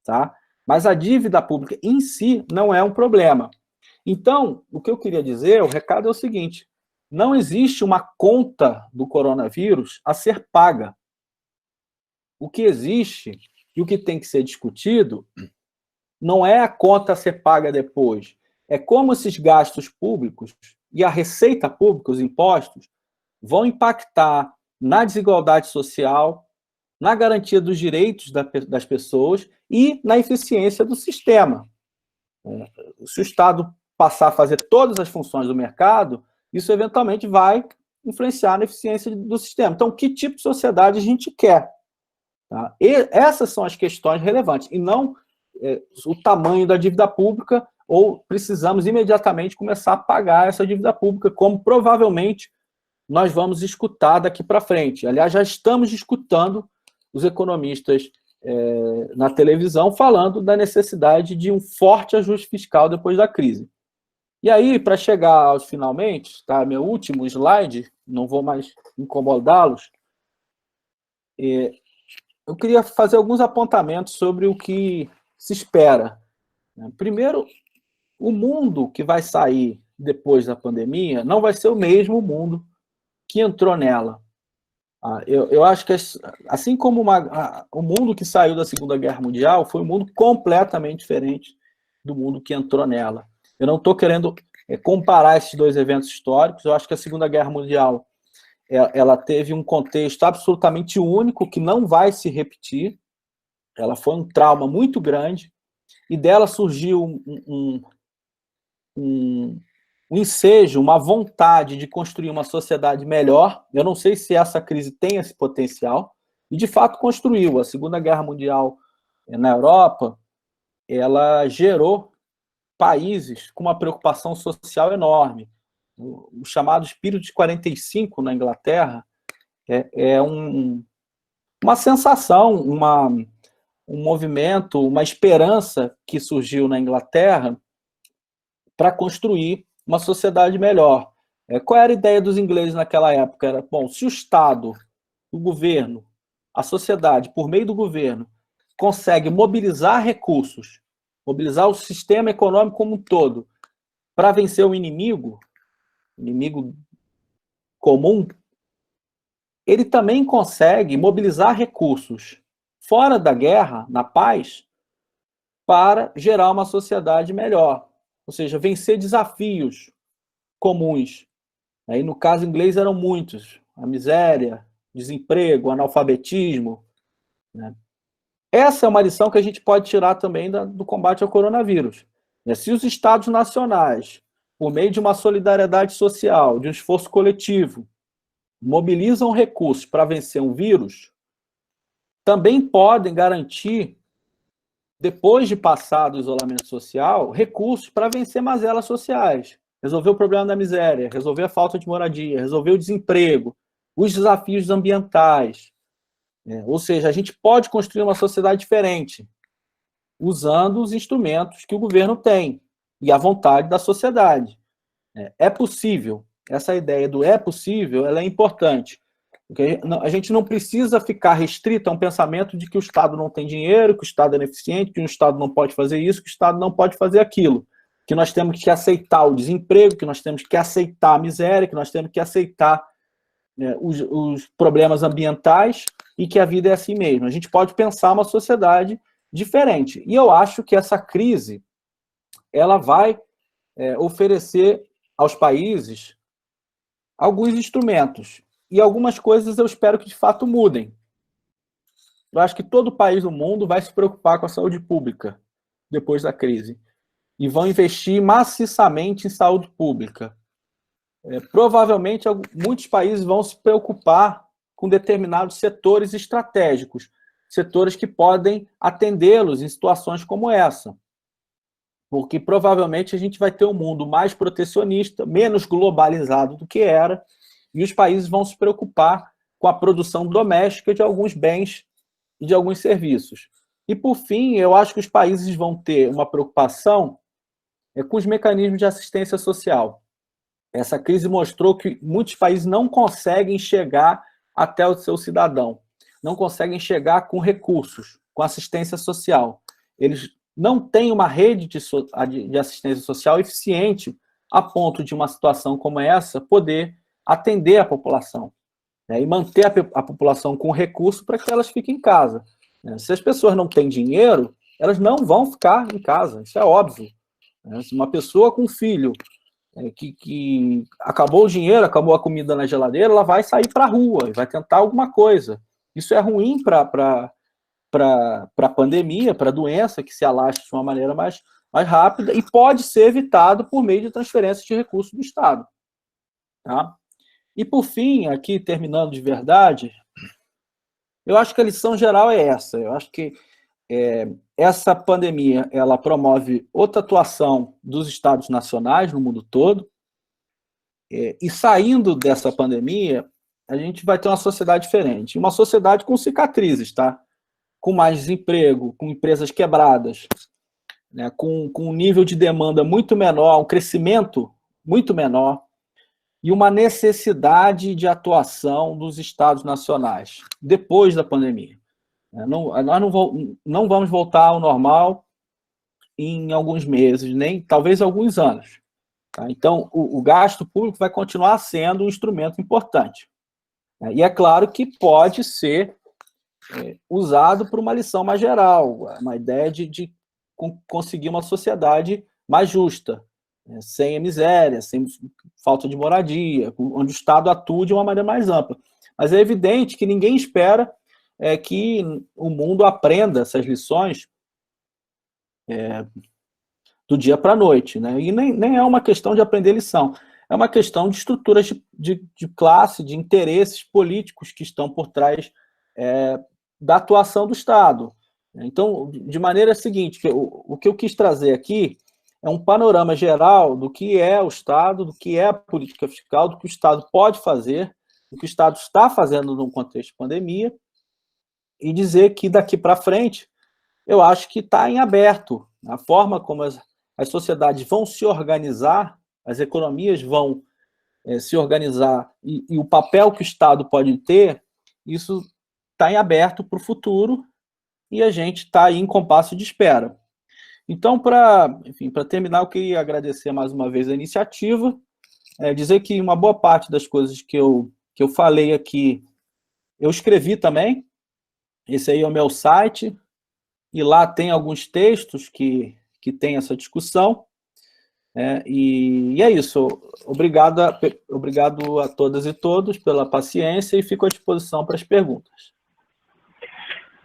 Speaker 1: tá? Mas a dívida pública em si não é um problema. Então, o que eu queria dizer, o recado é o seguinte: não existe uma conta do coronavírus a ser paga. O que existe e o que tem que ser discutido não é a conta a ser paga depois, é como esses gastos públicos e a receita pública, os impostos, vão impactar na desigualdade social, na garantia dos direitos das pessoas e na eficiência do sistema. Se o Estado passar a fazer todas as funções do mercado, isso eventualmente vai influenciar na eficiência do sistema. Então, que tipo de sociedade a gente quer? Tá? E essas são as questões relevantes, e não o tamanho da dívida pública, ou precisamos imediatamente começar a pagar essa dívida pública, como provavelmente nós vamos escutar daqui para frente. Aliás, já estamos escutando os economistas na televisão falando da necessidade de um forte ajuste fiscal depois da crise. E aí, para chegar aos finalmente, tá, meu último slide, não vou mais incomodá-los, eu queria fazer alguns apontamentos sobre o que se espera. Primeiro, o mundo que vai sair depois da pandemia não vai ser o mesmo mundo que entrou nela. Eu acho que, assim como o mundo que saiu da Segunda Guerra Mundial, foi um mundo completamente diferente do mundo que entrou nela. Eu não estou querendo comparar esses dois eventos históricos. Eu acho que a Segunda Guerra Mundial ela teve um contexto absolutamente único, que não vai se repetir. Ela foi um trauma muito grande, e dela surgiu um ensejo, uma vontade de construir uma sociedade melhor. Eu não sei se essa crise tem esse potencial, e de fato construiu. A Segunda Guerra Mundial na Europa, ela gerou países com uma preocupação social enorme. O chamado espírito de 45 na Inglaterra uma sensação, um movimento, uma esperança que surgiu na Inglaterra para construir uma sociedade melhor. Qual era a ideia dos ingleses naquela época? Era, bom, se o Estado, o governo, a sociedade, por meio do governo, consegue mobilizar recursos, mobilizar o sistema econômico como um todo, para vencer o inimigo comum, ele também consegue mobilizar recursos fora da guerra, na paz, para gerar uma sociedade melhor. Ou seja, vencer desafios comuns. Aí, no caso inglês, eram muitos. A miséria, desemprego, analfabetismo. Né? Essa é uma lição que a gente pode tirar também do combate ao coronavírus. Se os Estados nacionais, por meio de uma solidariedade social, de um esforço coletivo, mobilizam recursos para vencer um vírus, também podem garantir, depois de passar do isolamento social, recursos para vencer mazelas sociais, resolver o problema da miséria, resolver a falta de moradia, resolver o desemprego, os desafios ambientais. Ou seja, a gente pode construir uma sociedade diferente, usando os instrumentos que o governo tem e a vontade da sociedade. É possível. Essa ideia do é possível, ela é importante. Porque a gente não precisa ficar restrito a um pensamento de que o Estado não tem dinheiro, que o Estado é ineficiente, que o Estado não pode fazer isso, que o Estado não pode fazer aquilo. Que nós temos que aceitar o desemprego, que nós temos que aceitar a miséria, que nós temos que aceitar os problemas ambientais e que a vida é assim mesmo. A gente pode pensar uma sociedade diferente. E eu acho que essa crise ela vai oferecer aos países alguns instrumentos. E algumas coisas eu espero que de fato mudem. Eu acho que todo país do mundo vai se preocupar com a saúde pública depois da crise. E vão investir maciçamente em saúde pública. Provavelmente, muitos países vão se preocupar com determinados setores estratégicos, setores que podem atendê-los em situações como essa. Porque provavelmente a gente vai ter um mundo mais protecionista, menos globalizado do que era, e os países vão se preocupar com a produção doméstica de alguns bens e de alguns serviços. E, por fim, eu acho que os países vão ter uma preocupação com os mecanismos de assistência social. Essa crise mostrou que muitos países não conseguem chegar até o seu cidadão, não conseguem chegar com recursos, com assistência social. Eles não têm uma rede de assistência social eficiente a ponto de uma situação como essa poder atender a população, né, e manter a população com recurso para que elas fiquem em casa. Se as pessoas não têm dinheiro, elas não vão ficar em casa, isso é óbvio. Se uma pessoa com filho que acabou o dinheiro, acabou a comida na geladeira, ela vai sair para a rua e vai tentar alguma coisa. Isso é ruim para a pandemia, para a doença que se alastra de uma maneira mais rápida e pode ser evitado por meio de transferência de recursos do Estado. Tá? E, por fim, aqui terminando de verdade, eu acho que a lição geral é essa. Eu acho que essa pandemia ela promove outra atuação dos Estados nacionais no mundo todo, e saindo dessa pandemia, a gente vai ter uma sociedade diferente, uma sociedade com cicatrizes, tá? Com mais desemprego, com empresas quebradas, né? com um nível de demanda muito menor, um crescimento muito menor, e uma necessidade de atuação dos Estados nacionais, depois da pandemia. Nós não vamos voltar ao normal em alguns meses, nem talvez alguns anos. Tá? Então, o gasto público vai continuar sendo um instrumento importante. E é claro que pode ser usado por uma lição mais geral, uma ideia de conseguir uma sociedade mais justa, sem a miséria, sem falta de moradia, onde o Estado atua de uma maneira mais ampla. Mas é evidente que ninguém espera que o mundo aprenda essas lições do dia para a noite, né? E nem é uma questão de aprender lição, é uma questão de estruturas de classe, de interesses políticos que estão por trás da atuação do Estado. Então, de maneira seguinte, o que eu quis trazer aqui é um panorama geral do que é o Estado, do que é a política fiscal, do que o Estado pode fazer, do que o Estado está fazendo no contexto de pandemia, e dizer que daqui para frente, eu acho que está em aberto a forma como as sociedades vão se organizar, as economias vão se organizar, e o papel que o Estado pode ter, isso está em aberto para o futuro, e a gente está aí em compasso de espera. Então, para terminar, eu queria agradecer mais uma vez a iniciativa, dizer que uma boa parte das coisas que eu falei aqui, eu escrevi também. Esse aí é o meu site, e lá tem alguns textos que tem essa discussão. E é isso. Obrigado a todas e todos pela paciência e fico à disposição para as perguntas.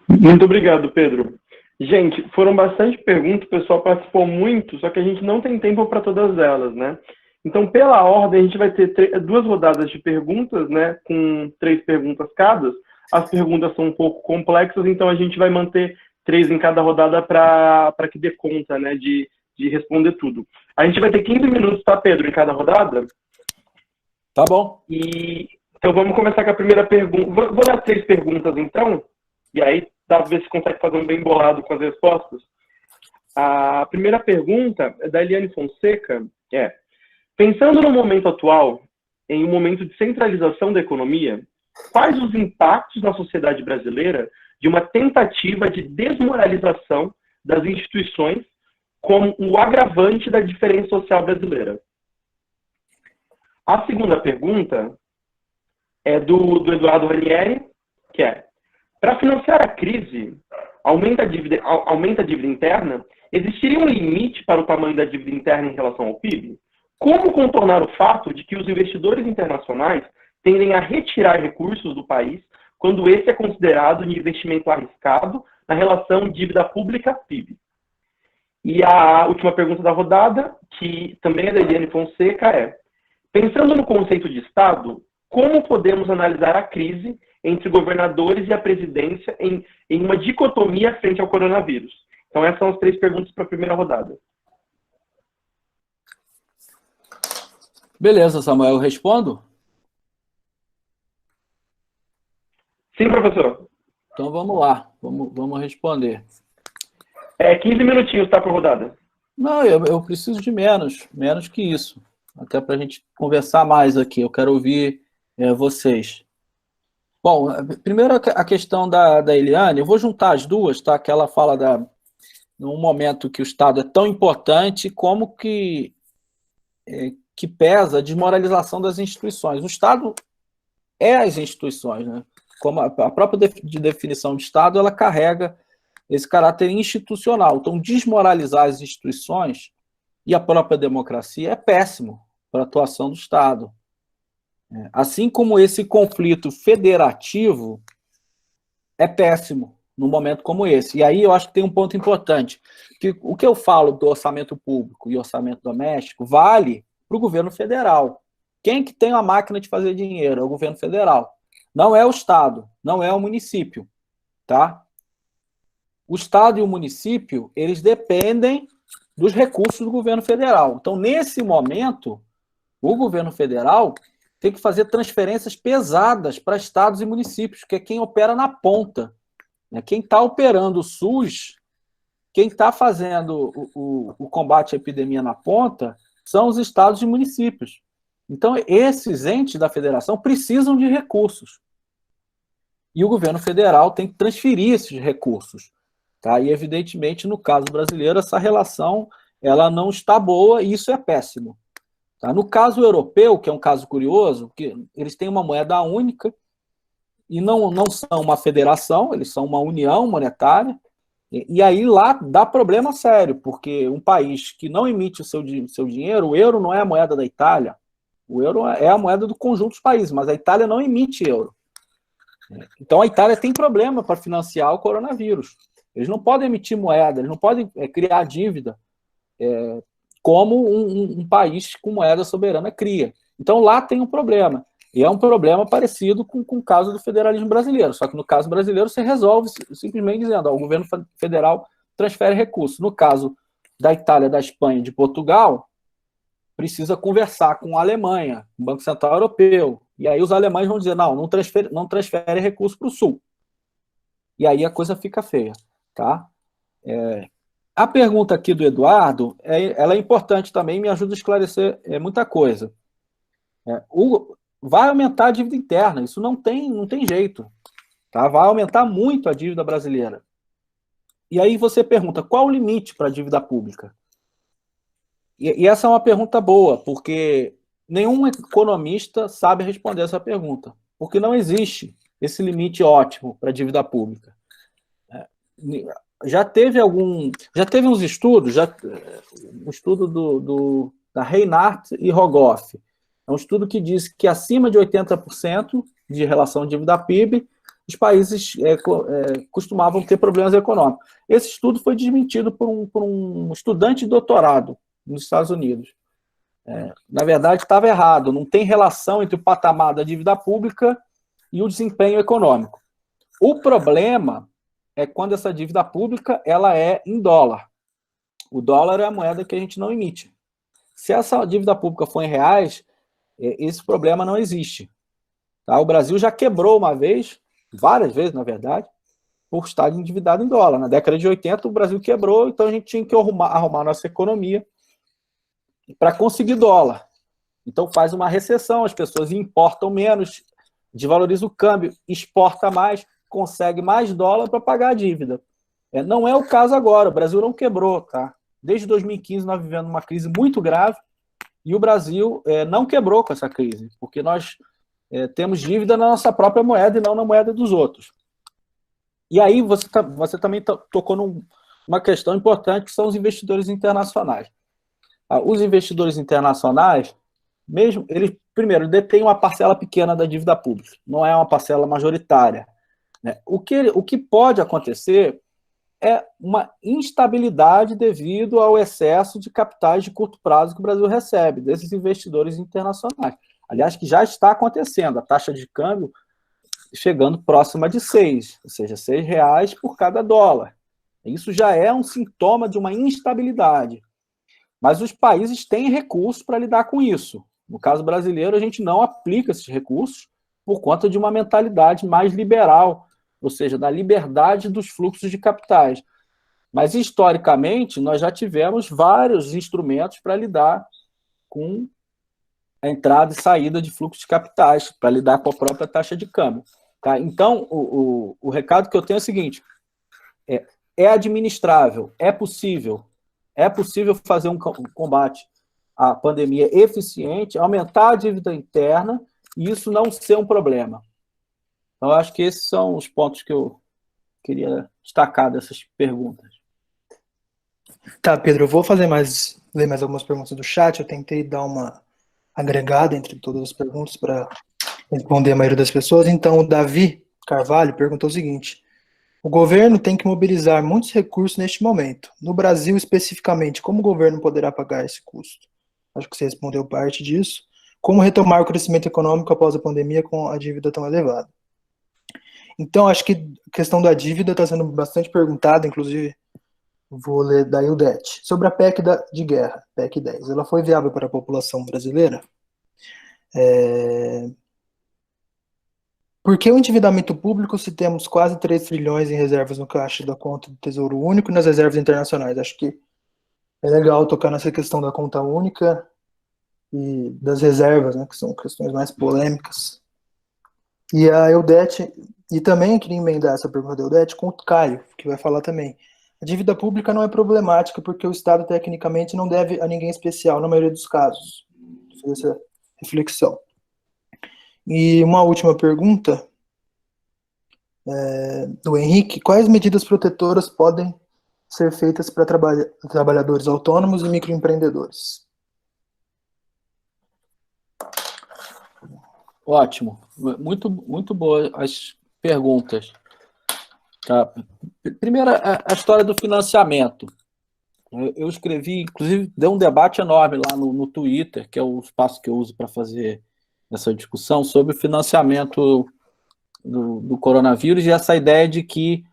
Speaker 3: Muito obrigado, Pedro. Gente, foram bastante perguntas, o pessoal participou muito, só que a gente não tem tempo para todas elas, né? Então, pela ordem, a gente vai ter 2 rodadas de perguntas, né? Com 3 perguntas cada. As perguntas são um pouco complexas, então a gente vai manter 3 em cada rodada para que dê conta, né? De responder tudo. A gente vai ter 15 minutos, tá, Pedro, em cada rodada?
Speaker 1: Tá bom.
Speaker 3: Então, vamos começar com a primeira pergunta. Vou dar 3 perguntas, então, e aí dá para ver se consegue fazer um bem bolado com as respostas. A primeira pergunta é da Eliane Fonseca, pensando no momento atual, em um momento de centralização da economia, quais os impactos na sociedade brasileira de uma tentativa de desmoralização das instituições como um agravante da diferença social brasileira? A segunda pergunta é do Eduardo Ranieri, que para financiar a crise, aumenta a dívida interna, existiria um limite para o tamanho da dívida interna em relação ao PIB? Como contornar o fato de que os investidores internacionais tendem a retirar recursos do país quando esse é considerado de investimento arriscado na relação dívida pública-PIB? E a última pergunta da rodada, que também é da Eliane Fonseca, pensando no conceito de Estado, como podemos analisar a crise entre governadores e a presidência em uma dicotomia frente ao coronavírus? Então, essas são as 3 perguntas para a primeira rodada.
Speaker 1: Beleza, Samuel, eu respondo?
Speaker 3: Sim, professor.
Speaker 1: Então, vamos lá, vamos responder.
Speaker 3: 15 minutinhos, tá, por rodada.
Speaker 1: Não, eu preciso de menos que isso. Até para a gente conversar mais aqui. Eu quero ouvir vocês. Bom, primeiro a questão da Eliane, eu vou juntar as duas, tá? Que ela fala num momento que o Estado é tão importante, como que pesa a desmoralização das instituições. O Estado é as instituições, né? Como a própria definição de Estado, ela carrega esse caráter institucional. Então, desmoralizar as instituições e a própria democracia é péssimo para a atuação do Estado. Assim como esse conflito federativo é péssimo num momento como esse. E aí eu acho que tem um ponto importante, que o que eu falo do orçamento público e orçamento doméstico vale para o governo federal. Quem que tem a máquina de fazer dinheiro? É o governo federal. Não é o Estado, não é o município, tá? O Estado e o município, eles dependem dos recursos do governo federal. Então, nesse momento, o governo federal tem que fazer transferências pesadas para estados e municípios, que é quem opera na ponta. Quem está operando o SUS, quem está fazendo o combate à epidemia na ponta, são os estados e municípios. Então, esses entes da federação precisam de recursos. E o governo federal tem que transferir esses recursos. Tá? E, evidentemente, no caso brasileiro, essa relação ela não está boa e isso é péssimo. Tá? No caso europeu, que é um caso curioso, que eles têm uma moeda única e não são uma federação, eles são uma união monetária, e aí lá dá problema sério, porque um país que não emite o seu dinheiro, o euro não é a moeda da Itália, o euro é a moeda do conjunto dos países, mas a Itália não emite euro. Então a Itália tem problema para financiar o coronavírus. Eles não podem emitir moeda, eles não podem criar dívida como um país com moeda soberana cria. Então lá tem um problema. E é um problema parecido com o caso do federalismo brasileiro. Só que no caso brasileiro você resolve simplesmente dizendo, o governo federal transfere recursos. No caso da Itália, da Espanha, de Portugal, precisa conversar com a Alemanha, o Banco Central Europeu. E aí os alemães vão dizer, não transfere recursos para o Sul. E aí a coisa fica feia. Tá? A pergunta aqui do Eduardo, ela é importante também, me ajuda a esclarecer muita coisa. Vai aumentar a dívida interna, isso não tem jeito. Tá? Vai aumentar muito a dívida brasileira. E aí você pergunta, qual o limite para a dívida pública? E essa é uma pergunta boa, porque nenhum economista sabe responder essa pergunta, porque não existe esse limite ótimo para a dívida pública. Já teve uns estudos, um estudo da Reinhardt e Rogoff. É um estudo que diz que acima de 80% de relação dívida PIB, os países costumavam ter problemas econômicos. Esse estudo foi desmentido por um estudante de doutorado nos Estados Unidos. Na verdade, estava errado. Não tem relação entre o patamar da dívida pública e o desempenho econômico. O problema é quando essa dívida pública ela é em dólar. O dólar é a moeda que a gente não emite. Se essa dívida pública for em reais, esse problema não existe. Tá? O Brasil já quebrou uma vez, várias vezes, na verdade, por estar endividado em dólar. Na década de 80, o Brasil quebrou, então a gente tinha que arrumar a nossa economia para conseguir dólar. Então faz uma recessão, as pessoas importam menos, desvaloriza o câmbio, exporta mais, consegue mais dólar para pagar a dívida. Não é o caso agora, o Brasil não quebrou. Tá? Desde 2015 nós vivemos uma crise muito grave e o Brasil não quebrou com essa crise, porque nós temos dívida na nossa própria moeda e não na moeda dos outros. E aí você também tocou numa questão importante, que são os investidores internacionais. Os investidores internacionais, mesmo eles, primeiro, detêm uma parcela pequena da dívida pública, não é uma parcela majoritária. O que pode acontecer é uma instabilidade devido ao excesso de capitais de curto prazo que o Brasil recebe, desses investidores internacionais. Aliás, que já está acontecendo, a taxa de câmbio chegando próxima de 6, ou seja, R$6 por cada dólar. Isso já é um sintoma de uma instabilidade. Mas os países têm recursos para lidar com isso. No caso brasileiro, a gente não aplica esses recursos por conta de uma mentalidade mais liberal, ou seja, da liberdade dos fluxos de capitais. Mas, historicamente, nós já tivemos vários instrumentos para lidar com a entrada e saída de fluxo de capitais, para lidar com a própria taxa de câmbio. Tá? Então, o recado que eu tenho é o seguinte, é administrável, é possível fazer um combate à pandemia eficiente, aumentar a dívida interna e isso não ser um problema. Então, eu acho que esses são os pontos que eu queria destacar dessas perguntas.
Speaker 2: Tá, Pedro, eu vou ler mais algumas perguntas do chat. Eu tentei dar uma agregada entre todas as perguntas para responder a maioria das pessoas. Então, o Davi Carvalho perguntou o seguinte: o governo tem que mobilizar muitos recursos neste momento. No Brasil, especificamente, como o governo poderá pagar esse custo? Acho que você respondeu parte disso. Como retomar o crescimento econômico após a pandemia com a dívida tão elevada? Então, acho que a questão da dívida está sendo bastante perguntada, inclusive vou ler da Ildete. Sobre a PEC de guerra, PEC 10, ela foi viável para a população brasileira? Por que o endividamento público se temos quase 3 trilhões em reservas no caixa da conta do Tesouro Único e nas reservas internacionais? Acho que é legal tocar nessa questão da conta única e das reservas, né, que são questões mais polêmicas. E a Eudete, e também queria emendar essa pergunta da Eudete com o Caio, que vai falar também. A dívida pública não é problemática porque o Estado, tecnicamente, não deve a ninguém especial, na maioria dos casos. Vou fazer essa reflexão. E uma última pergunta, do Henrique: quais medidas protetoras podem ser feitas para trabalhadores autônomos e microempreendedores?
Speaker 1: Ótimo, muito boas as perguntas. Tá. Primeiro, a história do financiamento. Eu escrevi, inclusive, deu um debate enorme lá no Twitter, que é o espaço que eu uso para fazer essa discussão, sobre o financiamento do coronavírus e essa ideia de que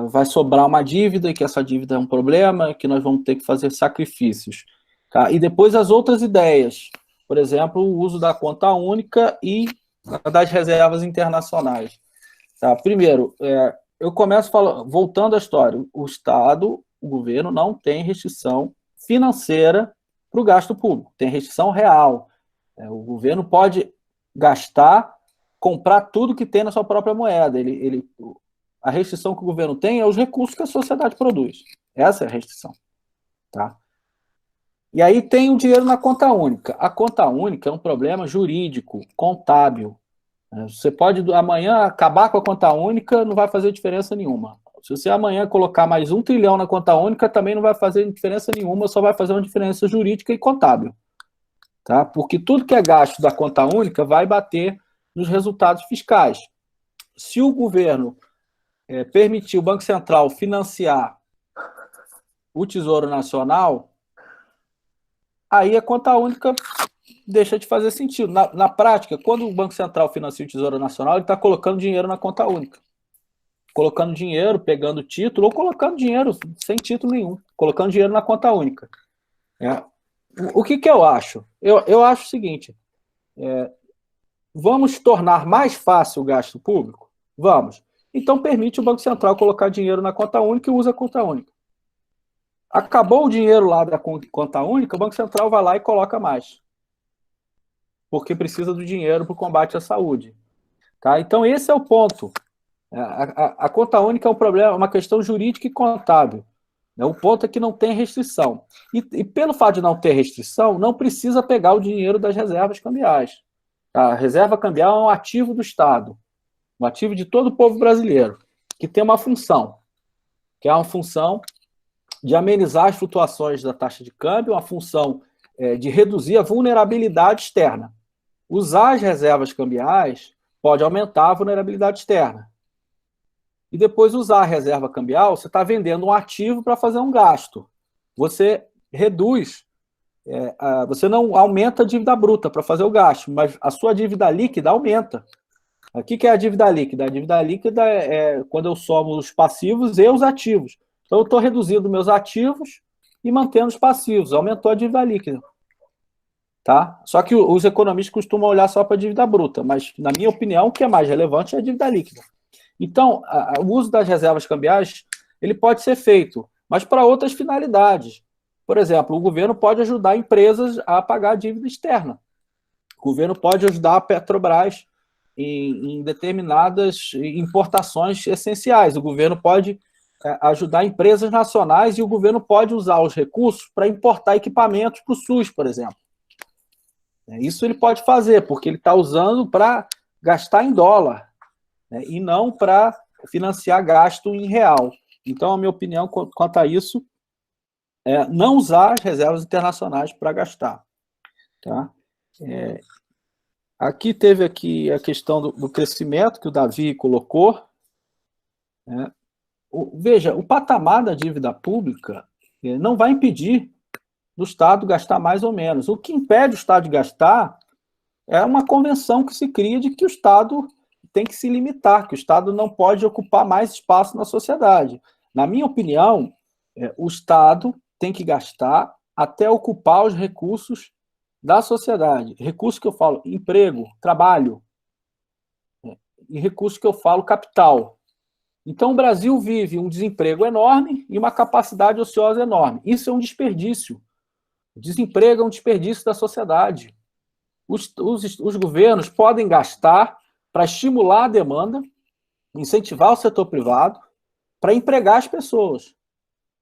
Speaker 1: vai sobrar uma dívida e que essa dívida é um problema, que nós vamos ter que fazer sacrifícios. Tá? E depois as outras ideias, por exemplo, o uso da conta única e das reservas internacionais. Tá? Primeiro, eu começo voltando à história. O Estado, o governo, não tem restrição financeira para o gasto público, tem restrição real. O governo pode gastar, comprar tudo que tem na sua própria moeda. A restrição que o governo tem é os recursos que a sociedade produz. Essa é a restrição. Tá? E aí tem o dinheiro na conta única. A conta única é um problema jurídico, contábil. Você pode amanhã acabar com a conta única, não vai fazer diferença nenhuma. Se você amanhã colocar mais 1 trilhão na conta única, também não vai fazer diferença nenhuma, só vai fazer uma diferença jurídica e contábil. Tá? Porque tudo que é gasto da conta única vai bater nos resultados fiscais. Se o governo permitir o Banco Central financiar o Tesouro Nacional, aí a conta única deixa de fazer sentido. Na prática, quando o Banco Central financia o Tesouro Nacional, ele está colocando dinheiro na conta única. Colocando dinheiro, pegando título, ou colocando dinheiro sem título nenhum. Colocando dinheiro na conta única. O que eu acho? Eu acho o seguinte, vamos tornar mais fácil o gasto público? Vamos. Então permite o Banco Central colocar dinheiro na conta única e usa a conta única. Acabou o dinheiro lá da conta única, o Banco Central vai lá e coloca mais. Porque precisa do dinheiro para o combate à saúde. Tá? Então esse é o ponto. A conta única é um problema, uma questão jurídica e contábil. O ponto é que não tem restrição. E pelo fato de não ter restrição, não precisa pegar o dinheiro das reservas cambiais. A reserva cambial é um ativo do Estado, um ativo de todo o povo brasileiro, que tem uma função, que é uma função de amenizar as flutuações da taxa de câmbio, uma função de reduzir a vulnerabilidade externa. Usar as reservas cambiais pode aumentar a vulnerabilidade externa. E depois usar a reserva cambial, você está vendendo um ativo para fazer um gasto. Você reduz, você não aumenta a dívida bruta para fazer o gasto, mas a sua dívida líquida aumenta. O que é a dívida líquida? A dívida líquida é quando eu somo os passivos e os ativos. Então eu estou reduzindo meus ativos e mantendo os passivos. Aumentou a dívida líquida. Tá? Só que os economistas costumam olhar só para a dívida bruta, mas, na minha opinião, o que é mais relevante é a dívida líquida. Então, o uso das reservas cambiais ele pode ser feito, mas para outras finalidades. Por exemplo, o governo pode ajudar empresas a pagar a dívida externa. O governo pode ajudar a Petrobras em determinadas importações essenciais. O governo pode ajudar empresas nacionais e o governo pode usar os recursos para importar equipamentos para o SUS, por exemplo. Isso ele pode fazer, porque ele está usando para gastar em dólar, né, e não para financiar gasto em real. Então, a minha opinião quanto a isso é não usar as reservas internacionais para gastar. Tá? Aqui teve aqui a questão do crescimento que o Davi colocou. Né? Veja, o patamar da dívida pública não vai impedir do Estado gastar mais ou menos. O que impede o Estado de gastar é uma convenção que se cria de que o Estado tem que se limitar, que o Estado não pode ocupar mais espaço na sociedade. Na minha opinião, o Estado tem que gastar até ocupar os recursos da sociedade. Recursos que eu falo emprego, trabalho, e recursos que eu falo capital. Então, o Brasil vive um desemprego enorme e uma capacidade ociosa enorme. Isso é um desperdício. O desemprego é um desperdício da sociedade. Os governos podem gastar para estimular a demanda, incentivar o setor privado, para empregar as pessoas.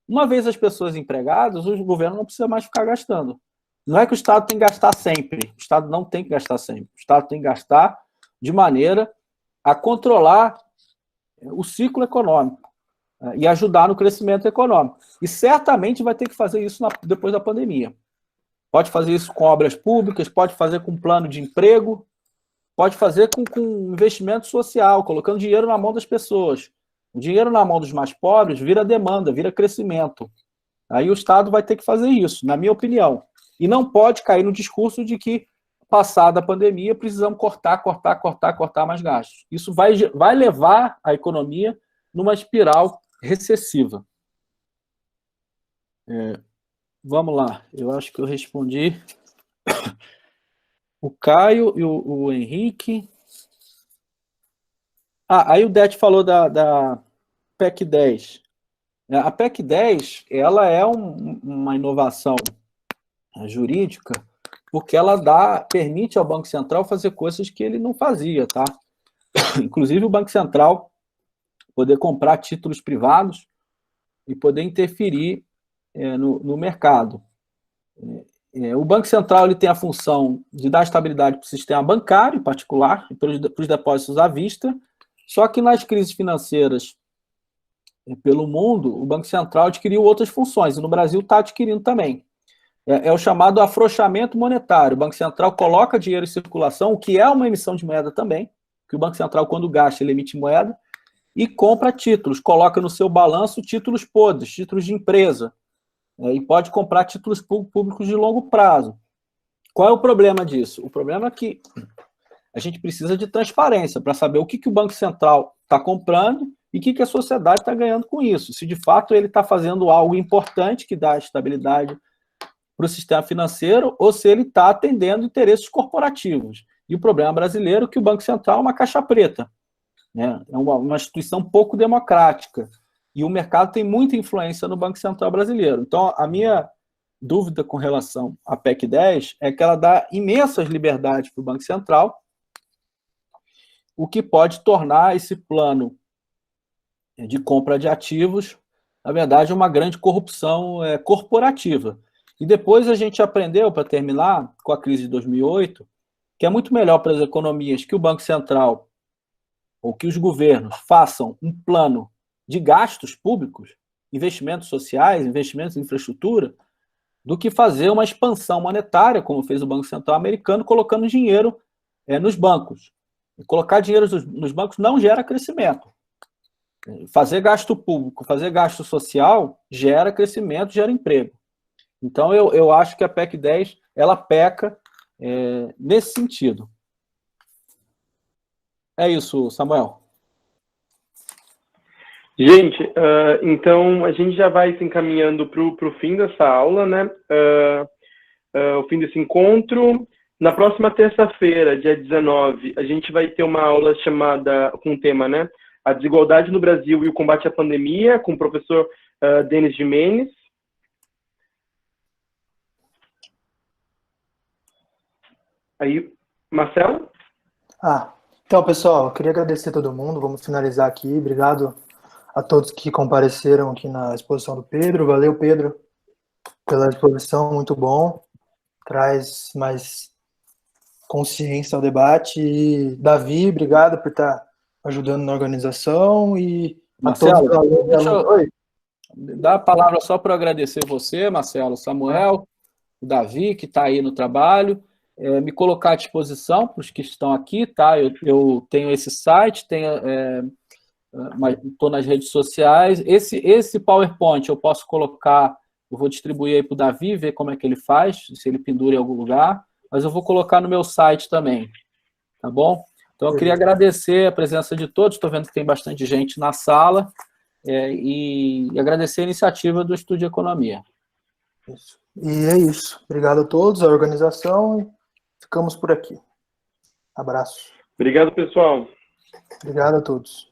Speaker 1: Uma vez as pessoas empregadas, o governo não precisa mais ficar gastando. Não é que o Estado tem que gastar sempre. O Estado não tem que gastar sempre. O Estado tem que gastar de maneira a controlar o ciclo econômico e ajudar no crescimento econômico. E certamente vai ter que fazer isso depois da pandemia. Pode fazer isso com obras públicas, pode fazer com plano de emprego, pode fazer com investimento social, colocando dinheiro na mão das pessoas. O dinheiro na mão dos mais pobres vira demanda, vira crescimento. Aí o Estado vai ter que fazer isso, na minha opinião. E não pode cair no discurso de que, passada a pandemia, precisamos cortar mais gastos. Isso vai levar a economia numa espiral recessiva. Vamos lá, eu acho que eu respondi. O Caio e o Henrique. Aí o Det falou da PEC 10. A PEC 10, ela é uma inovação jurídica, porque ela permite ao Banco Central fazer coisas que ele não fazia, tá? Inclusive o Banco Central poder comprar títulos privados e poder interferir no mercado. O Banco Central ele tem a função de dar estabilidade para o sistema bancário em particular, e para os depósitos à vista, só que nas crises financeiras pelo mundo, o Banco Central adquiriu outras funções, e no Brasil está adquirindo também. É o chamado afrouxamento monetário. O Banco Central coloca dinheiro em circulação, o que é uma emissão de moeda também, que o Banco Central, quando gasta, ele emite moeda, e compra títulos, coloca no seu balanço títulos podres, títulos de empresa, e pode comprar títulos públicos de longo prazo. Qual é o problema disso? O problema é que a gente precisa de transparência para saber o que o Banco Central está comprando e o que a sociedade está ganhando com isso. Se de fato ele está fazendo algo importante que dá estabilidade para o sistema financeiro ou se ele está atendendo interesses corporativos. E o problema brasileiro é que o Banco Central é uma caixa preta, né? É uma instituição pouco democrática. E o mercado tem muita influência no Banco Central brasileiro. Então, a minha dúvida com relação à PEC 10 é que ela dá imensas liberdades para o Banco Central, o que pode tornar esse plano de compra de ativos, na verdade, uma grande corrupção corporativa. E depois a gente aprendeu, para terminar, com a crise de 2008, que é muito melhor para as economias que o Banco Central ou que os governos façam um plano de gastos públicos, investimentos sociais, investimentos em infraestrutura, do que fazer uma expansão monetária, como fez o Banco Central americano, colocando dinheiro nos bancos. E colocar dinheiro nos bancos não gera crescimento. Fazer gasto público, fazer gasto social, gera crescimento, gera emprego. Então, eu acho que a PEC 10, ela peca nesse sentido. É isso, Samuel.
Speaker 3: Gente, então a gente já vai se encaminhando para o fim dessa aula, né? O fim desse encontro. Na próxima terça-feira, dia 19, a gente vai ter uma aula chamada, com o tema, né? A Desigualdade no Brasil e o Combate à Pandemia, com o professor Denis Jimenez. Aí, Marcelo?
Speaker 2: Então, pessoal, eu queria agradecer a todo mundo. Vamos finalizar aqui. Obrigado a todos que compareceram aqui na exposição do Pedro. Valeu, Pedro, pela exposição, muito bom. Traz mais consciência ao debate. E, Davi, obrigado por estar ajudando na organização. E
Speaker 1: Marcelo,
Speaker 2: a todos os alunos.
Speaker 1: deixa eu dar a palavra só para agradecer você, Marcelo, Samuel, o Davi, que está aí no trabalho. Me colocar à disposição para os que estão aqui, tá? Eu tenho esse site, estou nas redes sociais. Esse PowerPoint eu posso colocar, eu vou distribuir aí para o Davi, ver como é que ele faz, se ele pendura em algum lugar, mas eu vou colocar no meu site também, tá bom? Então eu queria agradecer a presença de todos, estou vendo que tem bastante gente na sala, e agradecer a iniciativa do Estudo de Economia.
Speaker 2: Isso. E é isso. Obrigado a todos, a organização. Ficamos por aqui. Abraço.
Speaker 3: Obrigado, pessoal.
Speaker 2: Obrigado a todos.